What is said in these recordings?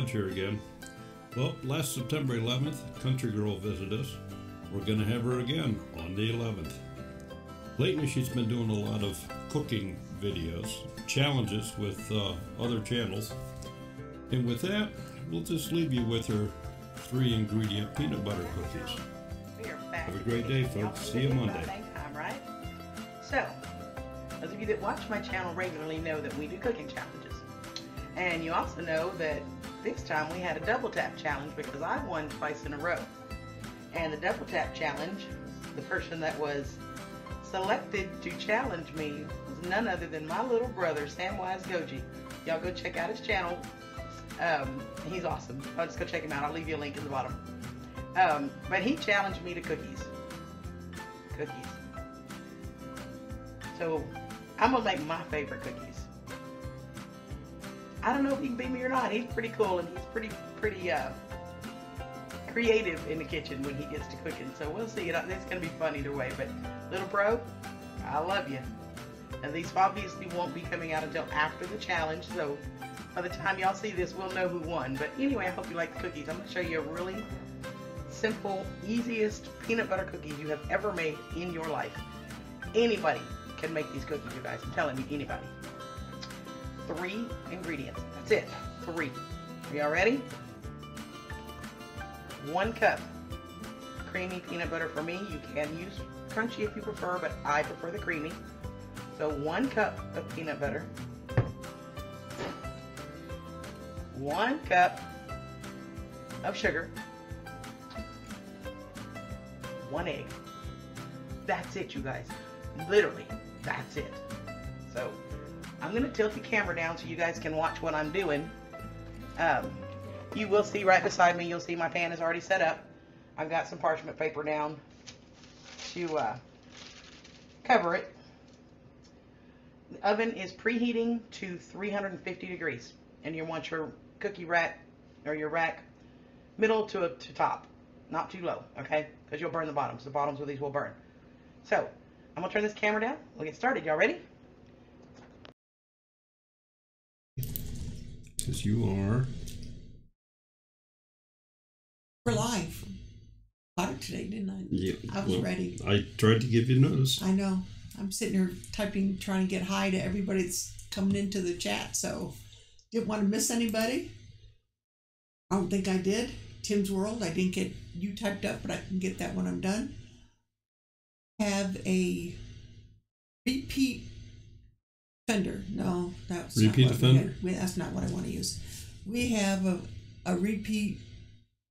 Lodge here again. Well, last September 11th, Countreegirl visited us. We're going to have her again on the 11th. Lately, she's been doing a lot of cooking videos, challenges with other channels. And with that, we'll just leave you with her 3-ingredient peanut butter cookies. Have a great day, folks. See you Monday. Right? So, those of you that watch my channel regularly know that we do cooking challenges. And you also know that this time we had a double tap challenge because I won twice in a row. And the double tap challenge, the person that was selected to challenge me was none other than my little brother, Samwise Goji. Y'all go check out his channel. He's awesome. I'll just go check him out. I'll leave you a link in the bottom. But he challenged me to cookies. So I'm gonna make my favorite cookies. I don't know if he can beat me or not. He's pretty cool and he's pretty creative in the kitchen when he gets to cooking. So we'll see. It's gonna be fun either way. But little bro, I love you. And these obviously won't be coming out until after the challenge. So by the time y'all see this, we'll know who won. But anyway, I hope you like the cookies. I'm gonna show you a really simple, easiest peanut butter cookies you have ever made in your life. Anybody can make these cookies, you guys. I'm telling you, anybody. 3 ingredients. That's it. 3. Are y'all ready? 1 cup creamy peanut butter for me. You can use crunchy if you prefer, but I prefer the creamy. So 1 cup of peanut butter. 1 cup of sugar. 1 egg. That's it, you guys. Literally, that's it. So I'm going to tilt the camera down so you guys can watch what I'm doing. You will see right beside me, you'll see my pan is already set up. I've got some parchment paper down to cover it. The oven is preheating to 350 degrees. And you want your cookie rack, or your rack, middle to top. Not too low, okay? Because you'll burn the bottoms. The bottoms of these will burn. So, I'm going to turn this camera down. We'll get started. Y'all ready? Because you are... We're live. Got it today, didn't I? Yeah. I was ready. I tried to give you notice. I know. I'm sitting here typing, trying to get hi to everybody that's coming into the chat, so didn't want to miss anybody. I don't think I did. Tim's World, I didn't get you typed up, but I can get that when I'm done. Have a repeat offender. No, that's repeat offender. That's not what I want to use. We have a repeat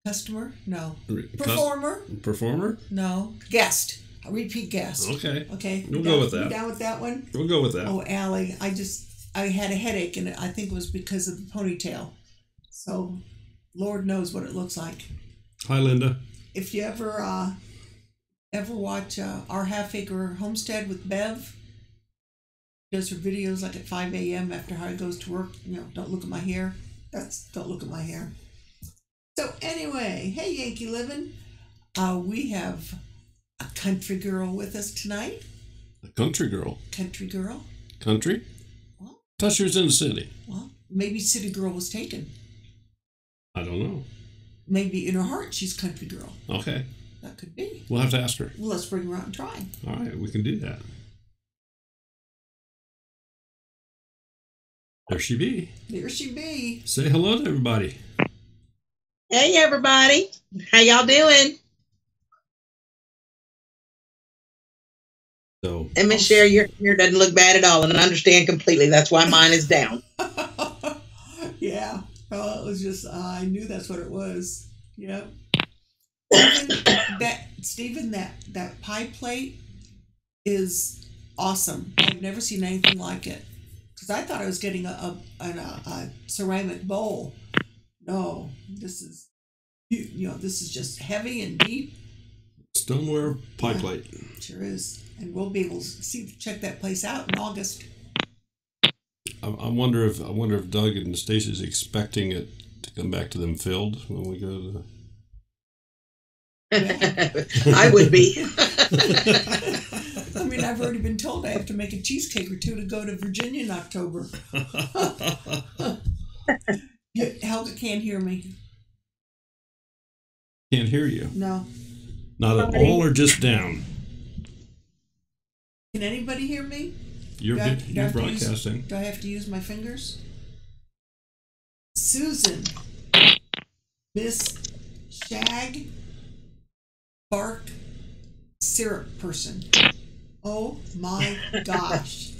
customer. No, performer. Performer. No, guest. A repeat guest. Okay. Okay. We'll go with that. You down with that one? We'll go with that. Oh, Allie, I had a headache, and I think it was because of the ponytail. So, Lord knows what it looks like. Hi, Linda. If you ever watch Our Half Acre Homestead with Bev, does her videos like at 5 a.m. after Harry goes to work. You know, don't look at my hair. Don't look at my hair. So anyway, hey Yankee Living, we have a country girl with us tonight. A country girl. Country girl. Country? Well, I thought she was in the city. Well, maybe city girl was taken. I don't know. Maybe in her heart she's country girl. Okay. That could be. We'll have to ask her. Well, let's bring her out and try. All right, we can do that. There she be. There she be. Say hello to everybody. Hey, everybody. How y'all doing? So, and Miss Sherry, your hair doesn't look bad at all, and I understand completely. That's why mine is down. Yeah. Oh, it was just, I knew that's what it was. Yep. Stephen, that pie plate is awesome. I've never seen anything like it. Because I thought I was getting a ceramic bowl. No, this is, this is just heavy and deep. Stoneware pie plate. Sure is. And we'll be able to check that place out in August. I wonder if Doug and Stacy's expecting it to come back to them filled when we go to I would be. I mean, I've already been told I have to make a cheesecake or two to go to Virginia in October. Helga can't hear me. Can't hear you. No. Not at all or just down? Can anybody hear me? You're broadcasting. Do I have to use my fingers? Susan. Miss Shag. Bark. Syrup person. Oh my gosh.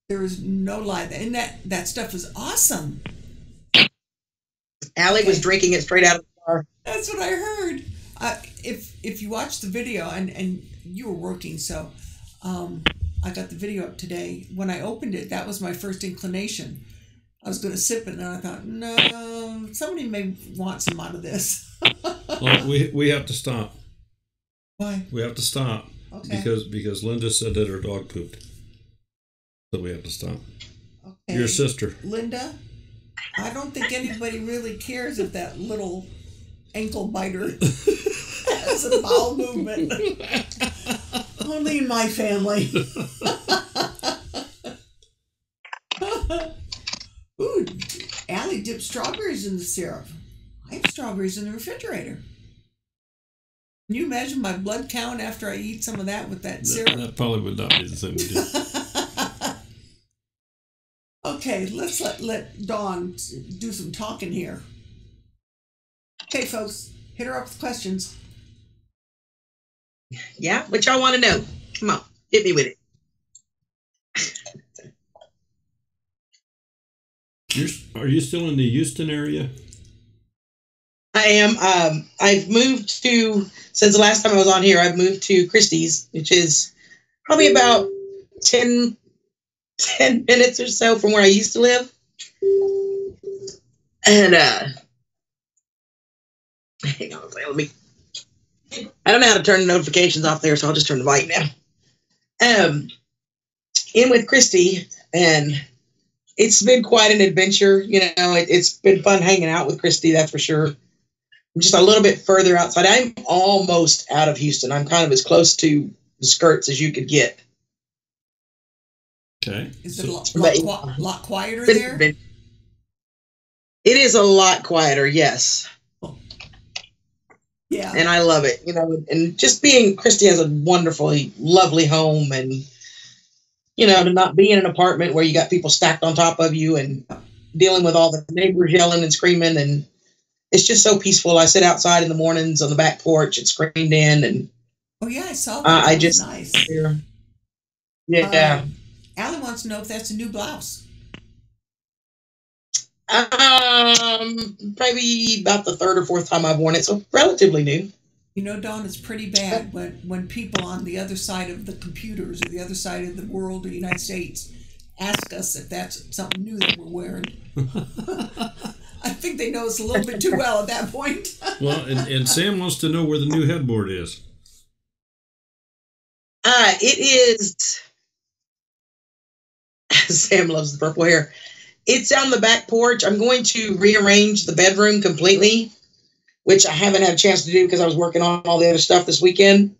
There is no lie. And that stuff is awesome. Allie was drinking it straight out of the jar. That's what I heard. If you watch the video, and you were working, so I got the video up today. When I opened it, that was my first inclination. I was going to sip it, and I thought, no, somebody may want some out of this. Well, we have to stop. Why? We have to stop. Okay. Because Linda said that her dog pooped. So we have to stop. Okay. Your sister. Linda, I don't think anybody really cares if that little ankle biter has a bowel movement. Only in my family. Ooh, Allie dipped strawberries in the syrup. I have strawberries in the refrigerator. Can you imagine my blood count after I eat some of that with that syrup? That probably would not be the same to do. Okay, let's let Dawn do some talking here. Okay, folks, hit her up with questions. Yeah, what y'all want to know? Come on, hit me with it. Are you still in the Houston area? I am. I've moved to, since the last time I was on here, I've moved to Christie's, which is probably about 10 minutes or so from where I used to live. And hang on, let me. I don't know how to turn the notifications off there, so I'll just turn the volume down. In with Christy, and it's been quite an adventure. You know, it's been fun hanging out with Christy, that's for sure. I'm just a little bit further outside. I'm almost out of Houston. I'm kind of as close to the skirts as you could get. Okay. Is it a lot quieter there? It is a lot quieter, yes. Yeah. And I love it, you know, and just being, Christy has a wonderfully, lovely home, and, you know, to not be in an apartment where you got people stacked on top of you and dealing with all the neighbors yelling and screaming, and it's just so peaceful. I sit outside in the mornings on the back porch. It's screened in, and oh yeah, I saw that. I just nice. Yeah. Allie wants to know if that's a new blouse. Probably about the third or fourth time I've worn it, so relatively new. You know, Dawn, it's pretty bad when people on the other side of the computers or the other side of the world or the United States ask us if that's something new that we're wearing. I think they know us a little bit too well at that point. Well, and Sam wants to know where the new headboard is. It is. Sam loves the purple hair. It's on the back porch. I'm going to rearrange the bedroom completely, which I haven't had a chance to do because I was working on all the other stuff this weekend.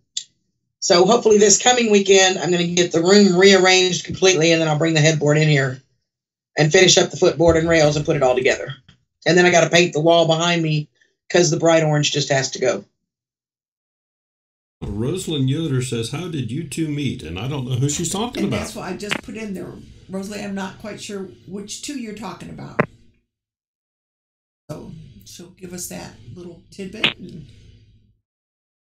So hopefully this coming weekend, I'm going to get the room rearranged completely, and then I'll bring the headboard in here and finish up the footboard and rails and put it all together. And then I got to paint the wall behind me because the bright orange just has to go. Rosalind Yoder says, how did you two meet? And I don't know who she's talking about. That's what I just put in there. Rosalie, I'm not quite sure which two you're talking about. So she'll give us that little tidbit. And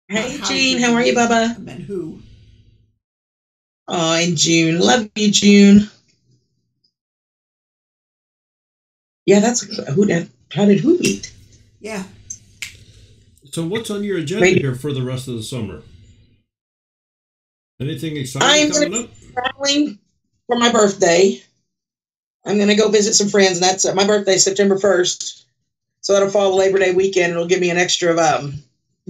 hey, Jean, how are you, Bubba? I meant who? Oh, and June. Love you, June. Yeah, that's who did. How did who meet? Yeah. So what's on your agenda here for the rest of the summer? Anything exciting I'm coming going up? to be traveling for my birthday. I'm going to go visit some friends, and that's my birthday, September 1st. So that'll fall Labor Day weekend. It'll give me an extra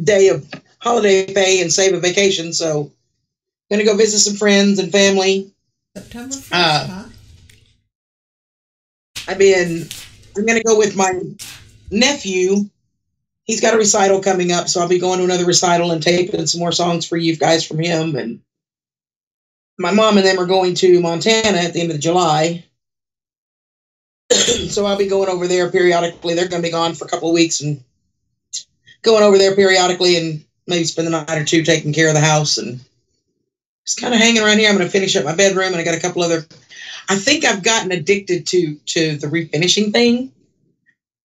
day of holiday pay and save a vacation. So I'm going to go visit some friends and family. September 1st, huh? I'm going to go with my nephew. He's got a recital coming up, so I'll be going to another recital and taping some more songs for you guys from him. And my mom and them are going to Montana at the end of July. So I'll be going over there periodically. They're going to be gone for a couple of weeks and going over there periodically and maybe spend the night or two taking care of the house and just kind of hanging around here. I'm going to finish up my bedroom, and I got a couple other. I think I've gotten addicted to the refinishing thing.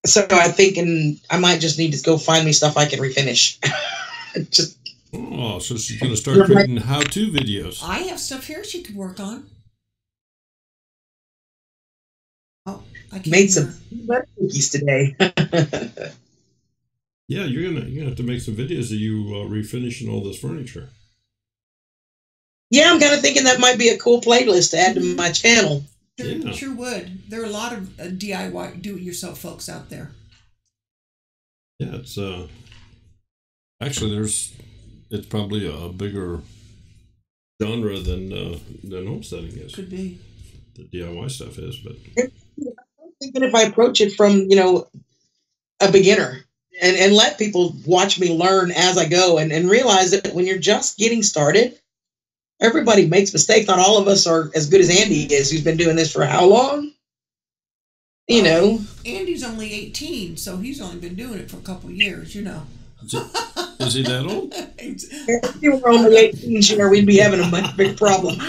So I'm thinking I might just need to go find me stuff I can refinish. Just. Oh, so she's going to start creating how-to videos. I have stuff here she could work on. Oh, I can't made some butter cookies today. Yeah, you're gonna have to make some videos of you refinishing all this furniture. Yeah, I'm kind of thinking that might be a cool playlist to add to my channel. Sure would. There are a lot of DIY, do-it-yourself folks out there. Yeah, it's actually it's probably a bigger genre than homesteading is. Could be. The DIY stuff is, but I'm thinking if I approach it from a beginner and let people watch me learn as I go and realize that when you're just getting started, everybody makes mistakes. Not all of us are as good as Andy is, who's been doing this for how long? Andy's only 18, so he's only been doing it for a couple of years, Is he that old? If you were only 18, we'd be having a much bigger problem.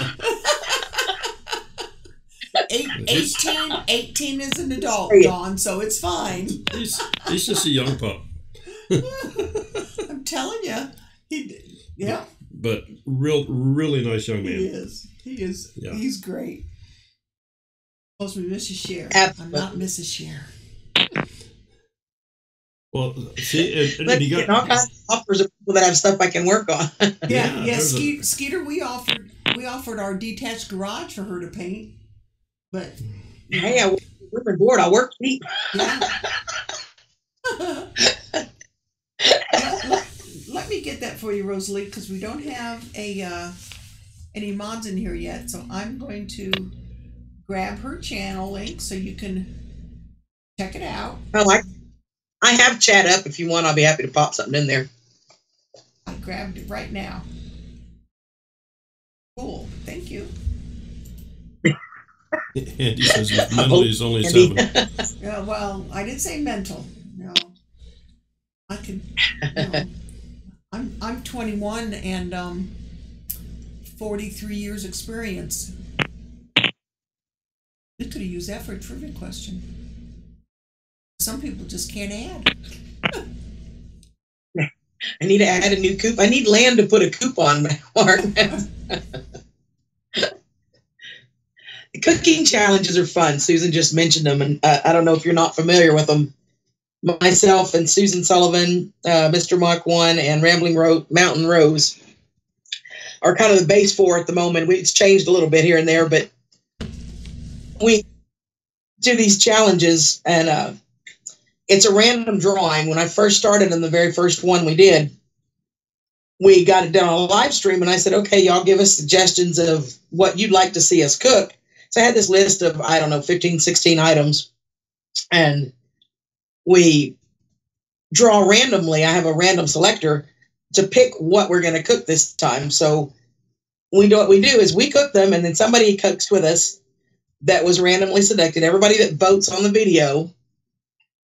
18 is an adult, Dawn, so it's fine. He's just a young pup. I'm telling you. Yeah. But really nice young man. He is. Yeah. He's great. Supposed to be Mrs. Cher. Absolutely. I'm not Mrs. Cher. Well, see, and but you got all kinds of offers of people that have stuff I can work on. Yeah. Skeeter, we offered our detached garage for her to paint, but hey, I work board. I work cheap. Yeah. Let me get that for you, Rosalie, because we don't have any mods in here yet. So I'm going to grab her channel link so you can check it out. Oh, I have chat up. If you want, I'll be happy to pop something in there. I grabbed it right now. Cool. Thank you. Andy says his mental is only 7. Yeah, well, I didn't say mental. No. I can. No. I'm 21 and 43 years experience. We could have used that for a trivia question. Some people just can't add. I need to add a new coop. I need land to put a coop on, Mark. Cooking challenges are fun. Susan just mentioned them, and I don't know if you're not familiar with them. Myself and Susan Sullivan, Mr. Mark 1, and Rambling Mountain Rose are kind of the base for at the moment. It's changed a little bit here and there, but we do these challenges, and it's a random drawing. When I first started in the very first one we did, we got it done on a live stream, and I said, okay, y'all give us suggestions of what you'd like to see us cook. So I had this list of, 15, 16 items, and we draw randomly. I have a random selector to pick what we're going to cook this time. So what we do is we cook them, and then somebody cooks with us that was randomly selected. Everybody that votes on the video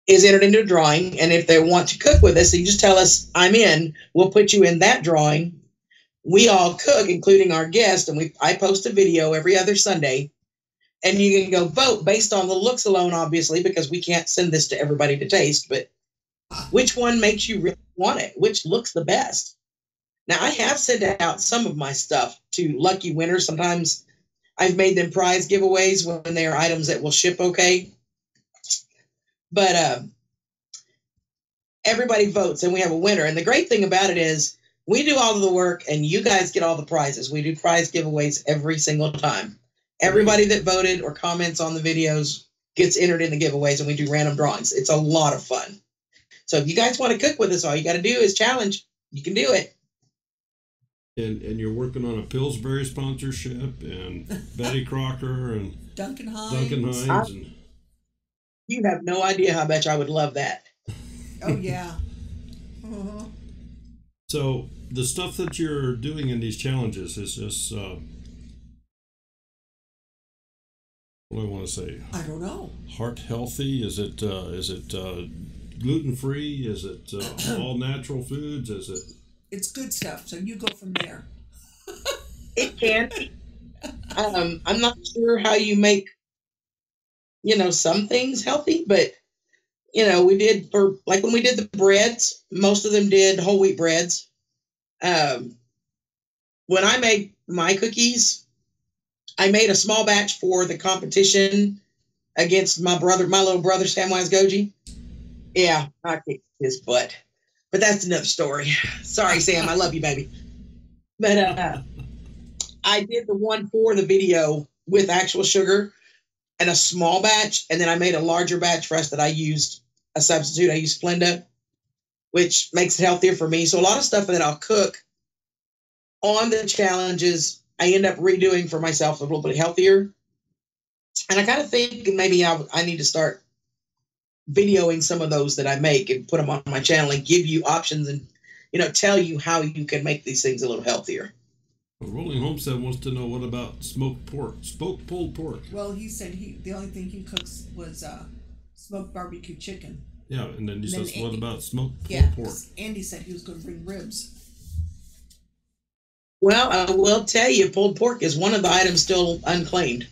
is entered into a drawing, and if they want to cook with us, you just tell us, I'm in. We'll put you in that drawing. We all cook, including our guest, and I post a video every other Sunday. And you can go vote based on the looks alone, obviously, because we can't send this to everybody to taste, but which one makes you really want it? Which looks the best? Now, I have sent out some of my stuff to lucky winners. Sometimes I've made them prize giveaways when they are items that will ship okay. But everybody votes, and we have a winner. And the great thing about it is we do all of the work, and you guys get all the prizes. We do prize giveaways every single time. Everybody that voted or comments on the videos gets entered in the giveaways, and we do random drawings. It's a lot of fun. So if you guys want to cook with us, all you got to do is challenge. You can do it. And you're working on a Pillsbury sponsorship, and Betty Crocker, and Duncan Hines. And you have no idea how much I would love that. Oh, yeah. Uh-huh. So the stuff that you're doing in these challenges is just... what do I want to say? I don't know. Heart healthy? Is it gluten free? Is it all natural foods? Is it? It's good stuff. So you go from there. It can. I'm not sure how you make, some things healthy, but we did when we did the breads, most of them did whole wheat breads. When I made my cookies, I made a small batch for the competition against my little brother, Samwise Goji. Yeah, I kicked his butt. But that's another story. Sorry, Sam. I love you, baby. But I did the one for the video with actual sugar and a small batch. And then I made a larger batch for us that I used a substitute. I used Splenda, which makes it healthier for me. So a lot of stuff that I'll cook on the challenges, I end up redoing for myself a little bit healthier. And I kind of think maybe I need to start videoing some of those that I make and put them on my channel and give you options and, tell you how you can make these things a little healthier. Rolling Homestead wants to know, what about smoked pulled pork? Well, he said the only thing he cooks was smoked barbecue chicken. Yeah, and then he says, what about smoked pulled pork? Andy said he was going to bring ribs. Well, I will tell you, pulled pork is one of the items still unclaimed.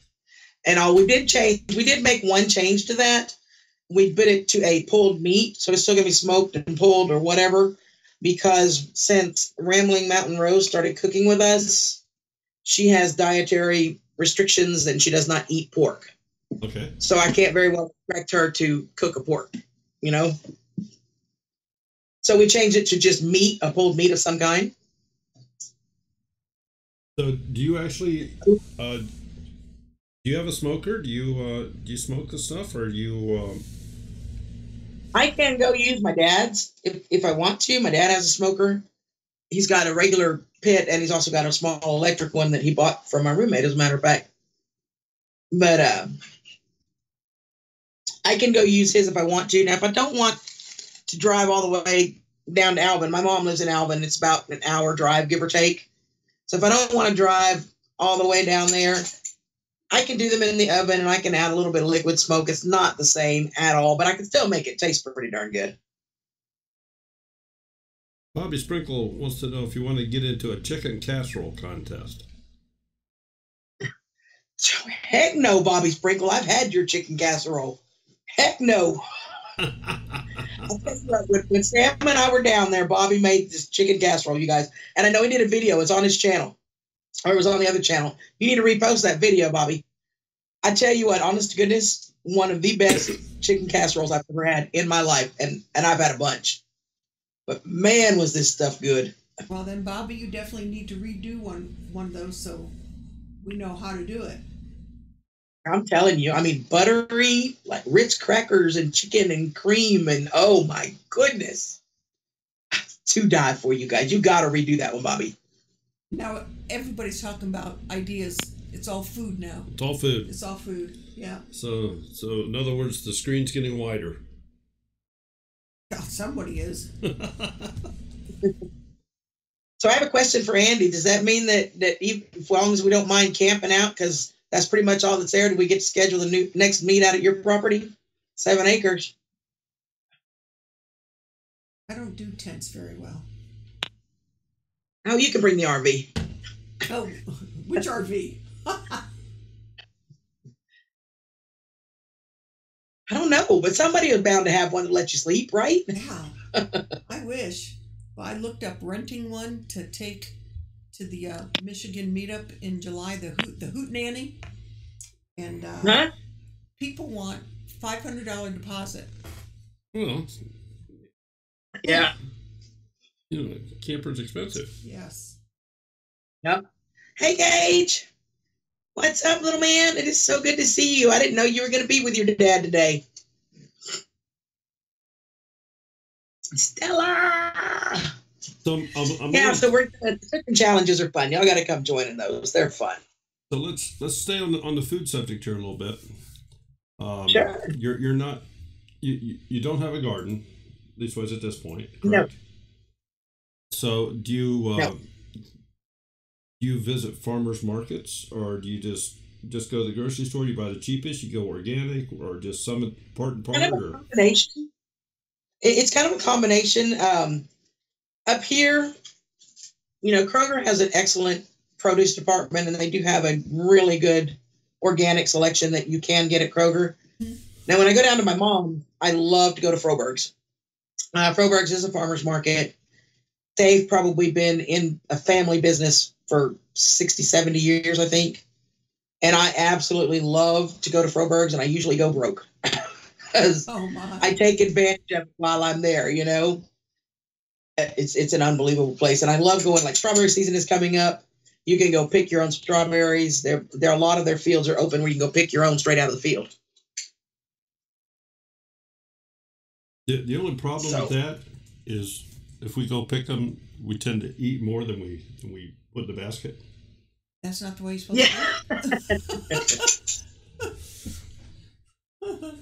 And we did make one change to that. We put it to a pulled meat, so it's still going to be smoked and pulled or whatever, because since Rambling Mountain Rose started cooking with us, she has dietary restrictions and she does not eat pork. Okay. So I can't very well expect her to cook a pork, So we changed it to just meat, a pulled meat of some kind. So do you actually, do you have a smoker? Do you smoke the stuff, or do you? I can go use my dad's if I want to. My dad has a smoker. He's got a regular pit, and he's also got a small electric one that he bought from my roommate, as a matter of fact. But I can go use his if I want to. Now, if I don't want to drive all the way down to Alvin, my mom lives in Alvin. It's about an hour drive, give or take. So if I don't want to drive all the way down there, I can do them in the oven, and I can add a little bit of liquid smoke. It's not the same at all, but I can still make it taste pretty darn good. Bobby Sprinkle wants to know if you want to get into a chicken casserole contest. Heck no, Bobby Sprinkle. I've had your chicken casserole. Heck no. When Sam and I were down there, Bobby made this chicken casserole, you guys. And I know he did a video. It's on his channel. Or it was on the other channel. You need to repost that video, Bobby. I tell you what, honest to goodness, one of the best chicken casseroles I've ever had in my life. And I've had a bunch. But man, was this stuff good. Well, then, Bobby, you definitely need to redo one of those so we know how to do it. I'm telling you, I mean, buttery, like Ritz crackers and chicken and cream, and oh my goodness. To die for, you guys. You got to redo that one, Bobby. Now, everybody's talking about ideas. It's all food now. It's all food. It's all food, yeah. So in other words, the screen's getting wider. Oh, somebody is. So I have a question for Andy. Does that mean that as long as we don't mind camping out, because that's pretty much all that's there, do we get to schedule the next meet out at your property? 7 acres. I don't do tents very well. Oh, you can bring the RV. Oh, which RV? I don't know, but somebody is bound to have one to let you sleep, right? Yeah, I wish. Well, I looked up renting one to take to the Michigan meetup in July, the Hoot Nanny, and people want $500 deposit. Well, yeah. Camper's expensive. Yes. Yep. Hey, Gage. What's up, little man? It is so good to see you. I didn't know you were going to be with your dad today. Stella. So so we're the cooking challenges are fun. Y'all got to come join in those. They're fun. So let's stay on the food subject here a little bit. Sure. You're not you don't have a garden, at least was at this point, correct? No. So do you No. do you visit farmers markets, or do you just just go to the grocery store, you buy the cheapest, you go organic, or just some part and part? Kind of a combination. It's kind of a combination. Up here, you know, Kroger has an excellent produce department, and they do have a really good organic selection that you can get at Kroger. Now, when I go down to my mom, I love to go to Froberg's. Froberg's is a farmer's market. They've probably been in a family business for 60, 70 years, I think. And I absolutely love to go to Froberg's, and I usually go broke. Because I take advantage of it while I'm there, you know. It's an unbelievable place. And I love going, like, strawberry season is coming up. You can go pick your own strawberries. There are a lot of their fields are open where you can go pick your own straight out of the field. The only problem with that is if we go pick them, we tend to eat more than we put in the basket. That's not the way you're supposed to do it.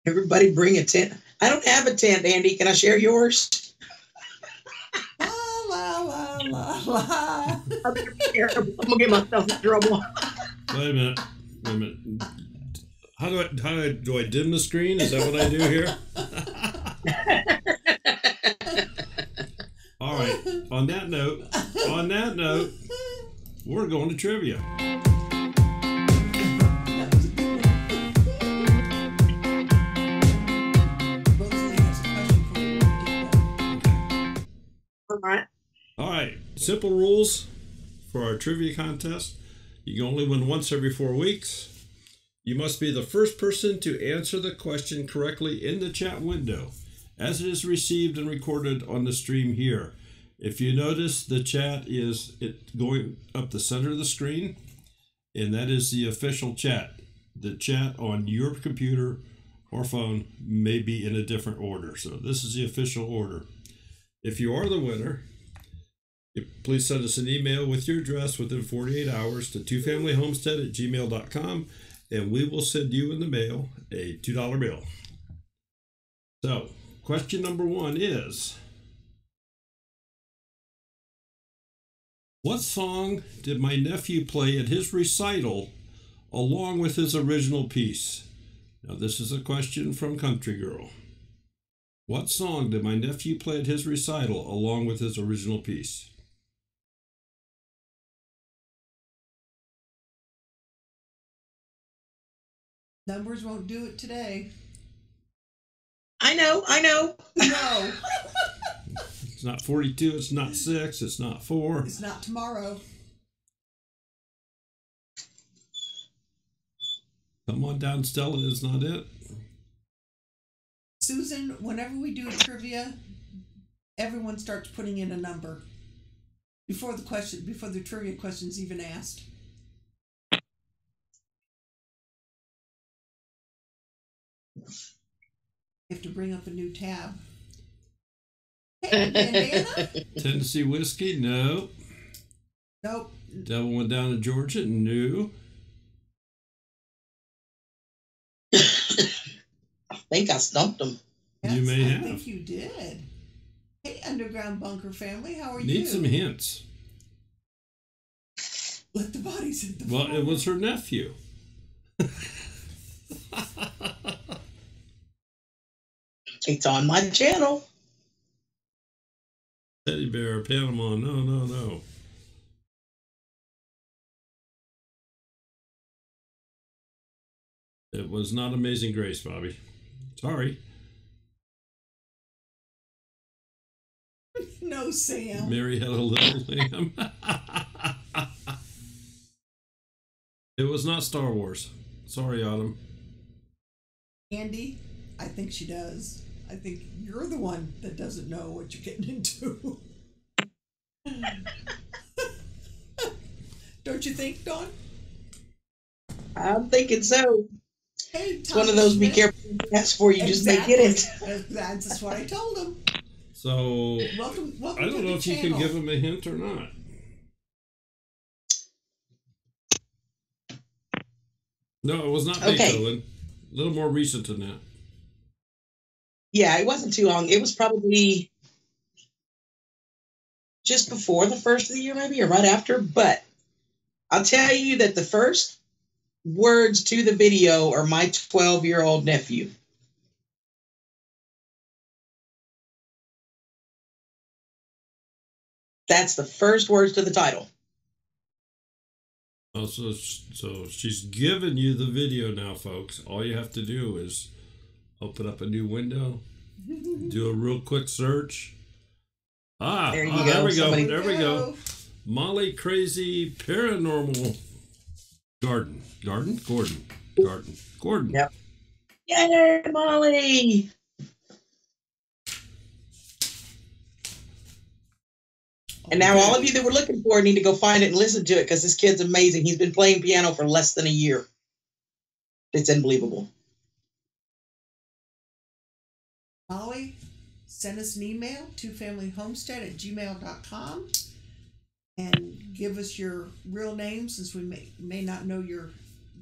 Everybody bring a tent. I don't have a tent, Andy. Can I share yours? La, la, la, la, la. I'm going to get myself in trouble. Wait a minute. How do I dim the screen? Is that what I do here? All right. On that note, we're going to trivia. All right. Simple rules for our trivia contest. You can only win once every 4 weeks. You must be the first person to answer the question correctly in the chat window, as it is received and recorded on the stream here. If you notice, the chat is going up the center of the screen, and that is the official chat. The chat on your computer or phone may be in a different order. So this is the official order. If you are the winner, please send us an email with your address within 48 hours to twofamilyhomestead@gmail.com, and we will send you in the mail a $2 bill. So, question number 1 is, what song did my nephew play at his recital along with his original piece? Now, this is a question from Countreegirl. What song did my nephew play at his recital along with his original piece? Numbers won't do it today. I know. No. It's not 42, it's not 6, it's not 4. It's not tomorrow. Come on down, Stella, it's not it. Susan, whenever we do a trivia, everyone starts putting in a number before the trivia question's even asked. You have to bring up a new tab. Hey, bandana? Tennessee whiskey? No. Nope. Devil went down to Georgia? No. I think I stumped them. Yes, You may have. I think you did. Hey, Underground Bunker family, how are you? Need some hints. Let the bodies hit the floor. Well, it was her nephew. It's on my channel. Teddy bear, Panama. No. It was not Amazing Grace, Bobby. Sorry. No, Sam. Mary had a little lamb. It was not Star Wars. Sorry, Autumn. Andy, I think she does. I think you're the one that doesn't know what you're getting into. Don't you think, Dawn? I'm thinking so. Hey, it's one of those be careful ask for you exactly. Just may get it. That's what I told him. So welcome I don't know if channel. you can give him a hint or not. No, it was not Beethoven. A little more recent than that. Yeah, it wasn't too long. It was probably just before the first of the year, maybe, or right after. But I'll tell you that the first words to the video are my 12-year-old nephew. That's the first words to the title. Oh, so she's given you the video now, folks. All you have to do is open up a new window, do a real quick search. There you go. There we go. Somebody... There we go. Molly Crazy Paranormal Gordon. Yep. Yay, Molly! And now all of you that were looking for it need to go find it and listen to it because this kid's amazing. He's been playing piano for less than a year. It's unbelievable. Molly, send us an email, twofamilyhomestead@gmail.com, and give us your real name, since we may not know your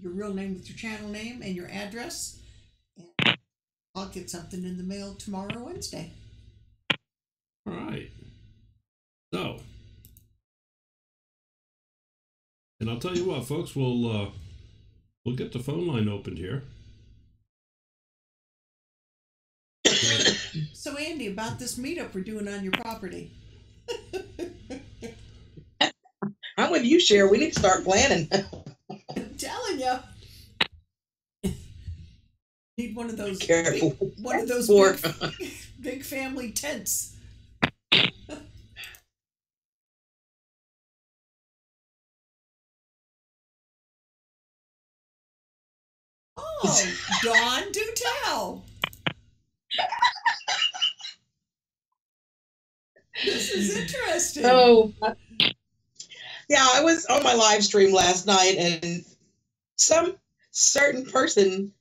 real name with your channel name and your address. And I'll get something in the mail tomorrow, Wednesday. All right. So, and I'll tell you what, folks, we'll get the phone line opened here. So, Andy, about this meetup we're doing on your property. I'm with you, Cher. We need to start planning. I'm telling you. Need one of those. Careful. One of those big family tents. Oh, Dawn, do tell. This is interesting. Oh, yeah, I was on my live stream last night, and some certain person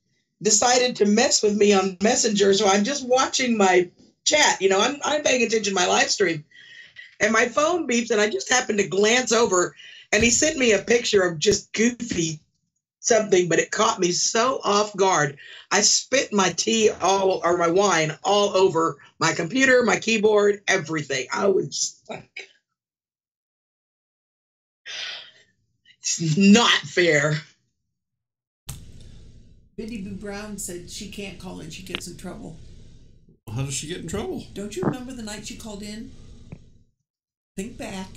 decided to mess with me on Messenger, so I'm just watching my chat. You know, I'm paying attention to my live stream, and my phone beeps, and I just happened to glance over, and he sent me a picture of just goofy something, but it caught me so off guard. I spit my tea my wine all over my computer, my keyboard, everything. I was just like, it's not fair. Biddy Boo Brown said she can't call in. She gets in trouble. How does she get in trouble? Don't you remember the night she called in? Think back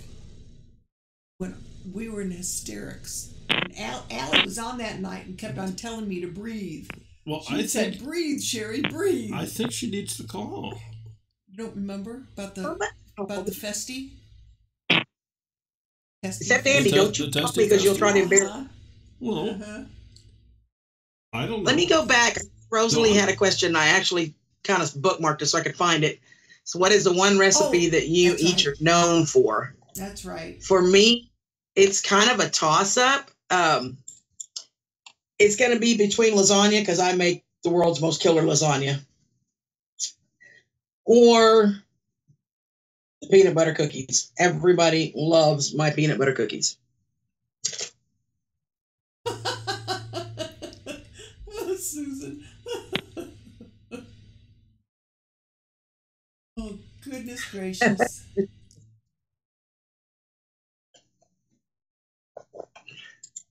when we were in hysterics. And Allie was on that night and kept on telling me to breathe. Well, she said, "Breathe, Sherry, breathe." I think she needs to call. You don't remember about the festy? Except Andy, don't you call me because you'll try to embarrass. Well, I don't know. Let me go back. Rosalie had a question. I actually kind of bookmarked it so I could find it. So, what is the one recipe that you each are known for? That's right. For me, it's kind of a toss-up. It's going to be between lasagna, because I make the world's most killer lasagna, or the peanut butter cookies. Everybody loves my peanut butter cookies. Susan. Oh, goodness gracious.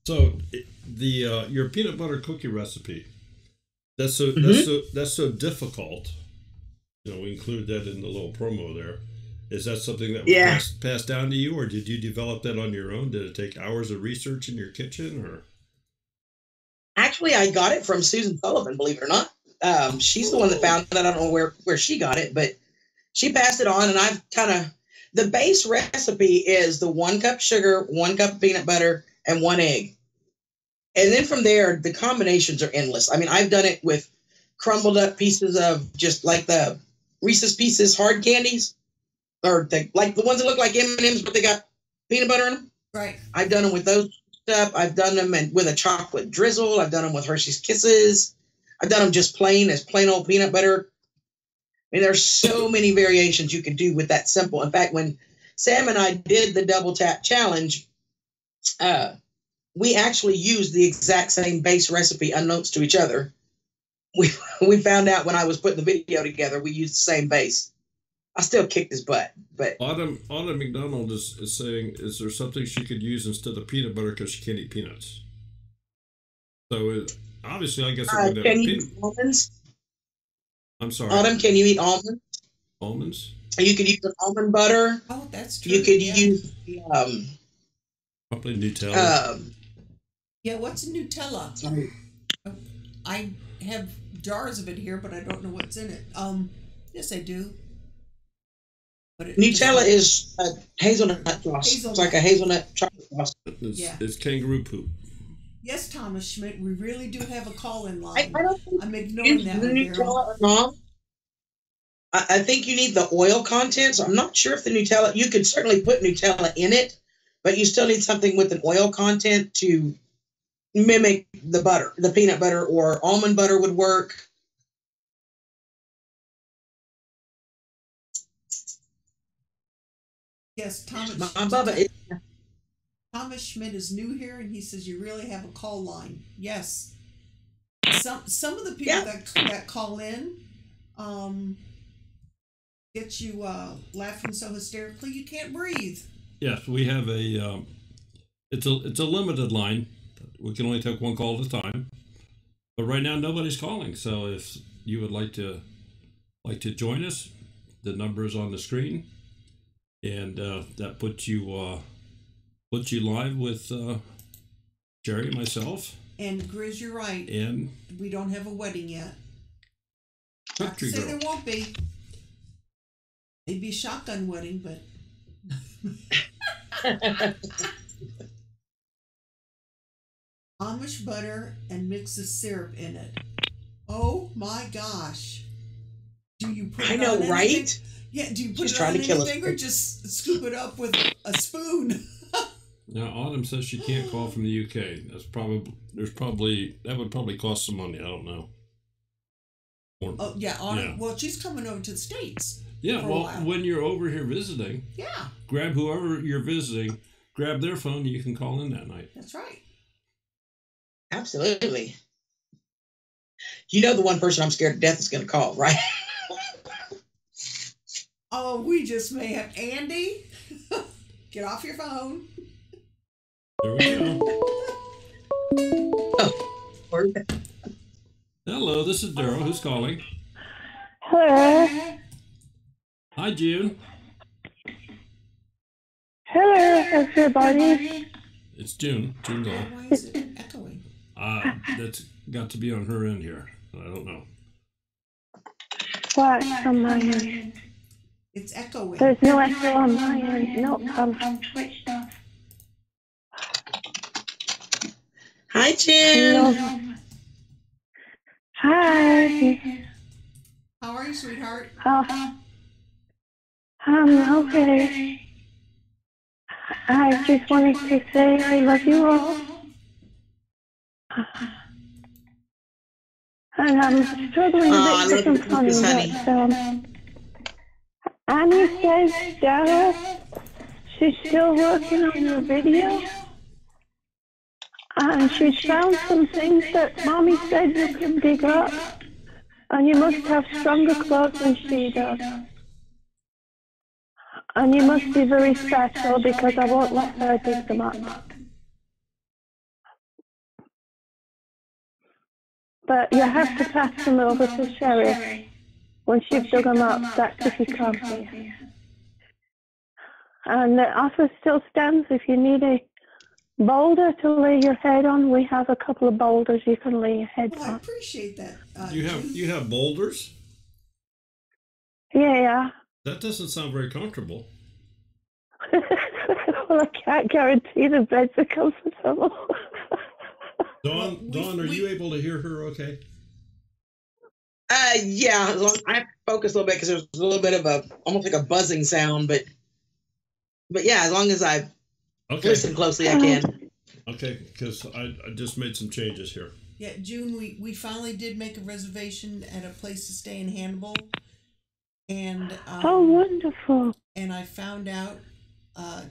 So your peanut butter cookie recipe, that's so difficult. You know, we include that in the little promo there. Is that something that was passed down to you, or did you develop that on your own? Did it take hours of research in your kitchen, or? Actually, I got it from Susan Sullivan, believe it or not. She's the one that found it. I don't know where she got it, but she passed it on, and I've the base recipe is the 1 cup sugar, 1 cup peanut butter, and 1 egg. And then from there, the combinations are endless. I mean, I've done it with crumbled up pieces of just like the Reese's Pieces hard candies, or like the ones that look like M&Ms, but they got peanut butter in them. Right. I've done them with those stuff. I've done them with a chocolate drizzle. I've done them with Hershey's Kisses. I've done them just plain old peanut butter. I mean, there's so many variations you can do with that simple. In fact, when Sam and I did the double tap challenge, we actually used the exact same base recipe unbeknownst to each other. We found out when I was putting the video together, we used the same base. I still kicked his butt. But Autumn McDonald is saying, is there something she could use instead of peanut butter because she can't eat peanuts? So obviously, I guess we're going to can have you eat almonds? I'm sorry. Autumn, can you eat almonds? Almonds? You could use an almond butter. Oh, that's true. You could use probably Nutella. Yeah, what's Nutella? Sorry. I have jars of it here, but I don't know what's in it. Yes, I do. But Nutella is hazelnut sauce. It's like a hazelnut chocolate sauce. It's kangaroo poop. Yes, Thomas Schmidt, we really do have a call-in line. I don't think I'm ignoring that one, Nutella or not. I think you need the oil content. So I'm not sure if the Nutella, you could certainly put Nutella in it, but you still need something with an oil content to mimic the butter. The peanut butter or almond butter would work. Yes, Thomas Schmidt is new here, and he says you really have a call line. Yes, some of the people that call in get you laughing so hysterically you can't breathe. Yes, we have a it's a limited line. We can only take one call at a time. But right now nobody's calling. So if you would like to join us, the number is on the screen, and that puts you live with Jerry, myself, and Grizz. You're right. And we don't have a wedding yet. Countreegirl. Say there won't be. Maybe a shotgun wedding, but. Amish butter and mix the syrup in it. Oh my gosh! Do you put it on right? Anything? Yeah. Do you put it on anything, or just scoop it up with a spoon? Now Autumn says she can't call from the UK. That would probably cost some money. I don't know. Oh yeah, Autumn. Yeah. Well, she's coming over to the States. Yeah. Well, when you're over here visiting, grab whoever you're visiting, grab their phone, and you can call in that night. That's right. Absolutely. You know the one person I'm scared to death is going to call, right? Oh, we just may have Andy. Get off your phone. There we go. Oh. Hello, this is Daryl. Who's calling? Hello. Hi, June. Hello, everybody. It's June. June Doll. Why is it echoing? That's got to be on her end here. I don't know. Why on my end? It's echoing. There's no echo on my end. No, I'm switched off. Hi, June. Hello. Hi. How are you, sweetheart? I'm okay. I just wanted to say I love you all. And I'm struggling a bit with some funny, but Annie says, Dara, she's still working on your video. And she's found some things that Mommy said you can dig up. And you must have stronger clothes than she does. And you must be very special because I won't let her dig them up. But you have to pass them over to Sherry. Once you've dug them up, that's if you come here. And the offer still stands. If you need a boulder to lay your head on, we have a couple of boulders you can lay your head on. I appreciate that. You have boulders? Yeah. That doesn't sound very comfortable. Well, I can't guarantee the beds are comfortable. Dawn, are you able to hear her okay? Yeah, I have to focus a little bit because there's a little bit of almost like a buzzing sound, but yeah, as long as I listen closely, I can. Okay, because I just made some changes here. Yeah, June, we finally did make a reservation at a place to stay in Hannibal, and oh, wonderful! And I found out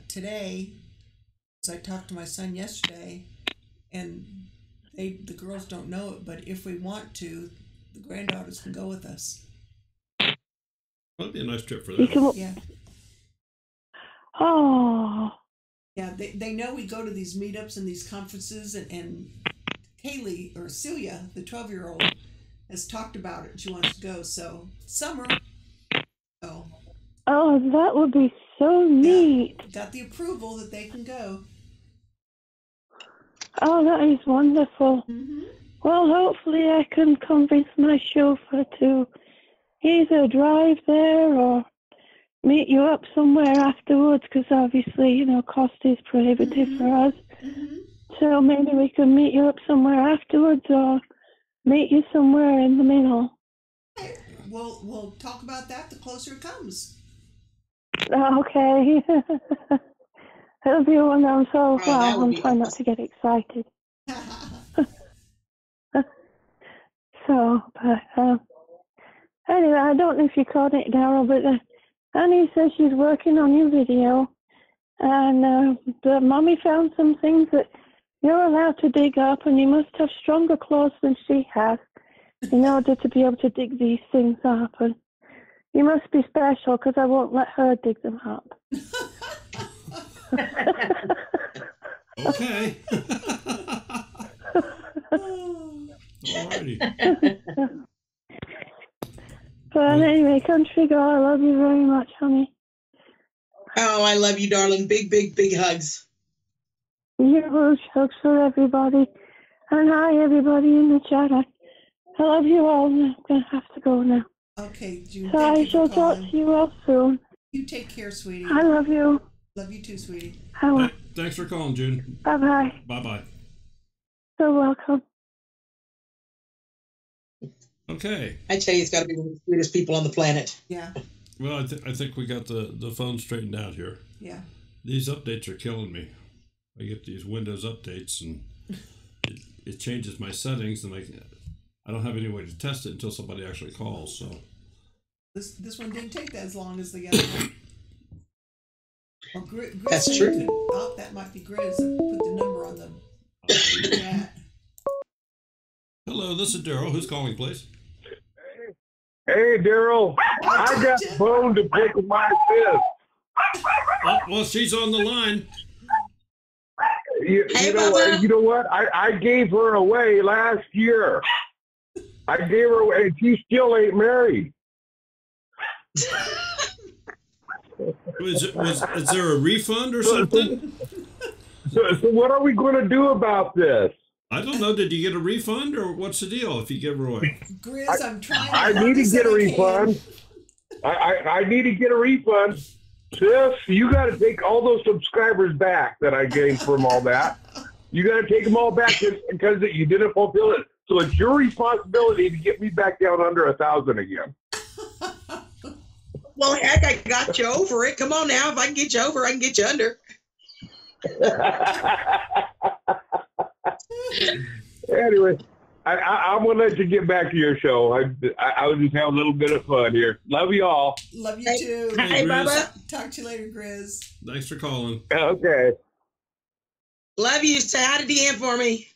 today, because I talked to my son yesterday, and the girls don't know it, but if we want to, the granddaughters can go with us. That'd be a nice trip for You them. can, Yeah. oh, Yeah, they know we go to these meetups and these conferences, and Kaylee, or Celia, the 12-year-old, has talked about it. She wants to go. So, summer. Oh, oh, that would be so neat. got the approval that they can go. Oh, that is wonderful. Mm-hmm. Well, hopefully I can convince my chauffeur to either drive there or meet you up somewhere afterwards, because obviously, you know, cost is prohibitive Mm-hmm. for us. Mm-hmm. So maybe we can meet you up somewhere afterwards or meet you somewhere in the middle. Okay. We'll talk about that the closer it comes. Okay. It'll be one I'm so that well. would I'm be trying not awesome. to get excited. So, but anyway, I don't know if you caught it, Daryl, but Annie says she's working on your video, and the mommy found some things that you're allowed to dig up, and you must have stronger claws than she has in order to be able to dig these things up. And you must be special, because I won't let her dig them up. Okay. Alrighty. But anyway, Country Girl, I love you very much, honey. Oh, I love you, darling. Big, big, big hugs. Huge hugs for everybody. And hi, everybody in the chat. I love you all. I'm going to have to go now. Okay, June. So Thank I you shall for talk calling. to you all soon. You take care, sweetie. I love you. Love you too, sweetie. Thanks for calling, June. Bye-bye. Bye-bye. So welcome. Okay. I tell you, it's got to be one of the sweetest people on the planet. Yeah, Well, I think we got the phone straightened out here. yeah. These updates are killing me. I get these Windows updates, and it changes my settings, and I don't have any way to test it until somebody actually calls. So This one didn't take that as long as the other one. Or Grizz. That's true. Oh, that might be Grizz. Put the number on the chat. hello, this is Daryl. Who's calling, please? Hey, Daryl, I got a bone to pick with my sis. Oh, well, she's on the line. You know what? I gave her away last year. I gave her away, and she still ain't married. Is there a refund or something? So what are we going to do about this? I don't know. Did you get a refund, or what's the deal if you give her away? Grizz, I'm trying to I help need you to get a so I can. refund. I need to get a refund. Sis, you got to take all those subscribers back that I gained from all that. You got to take them all back because you didn't fulfill it. So it's your responsibility to get me back down under 1,000 again. Well, heck, I got you over it. Come on now. If I can get you over, I can get you under. Anyway, I'm going to let you get back to your show. I was just having a little bit of fun here. Love you all. Love you too. Hey, Bubba. Talk to you later, Grizz. Thanks for calling. Okay. Love you. Say hi to Deanne for me.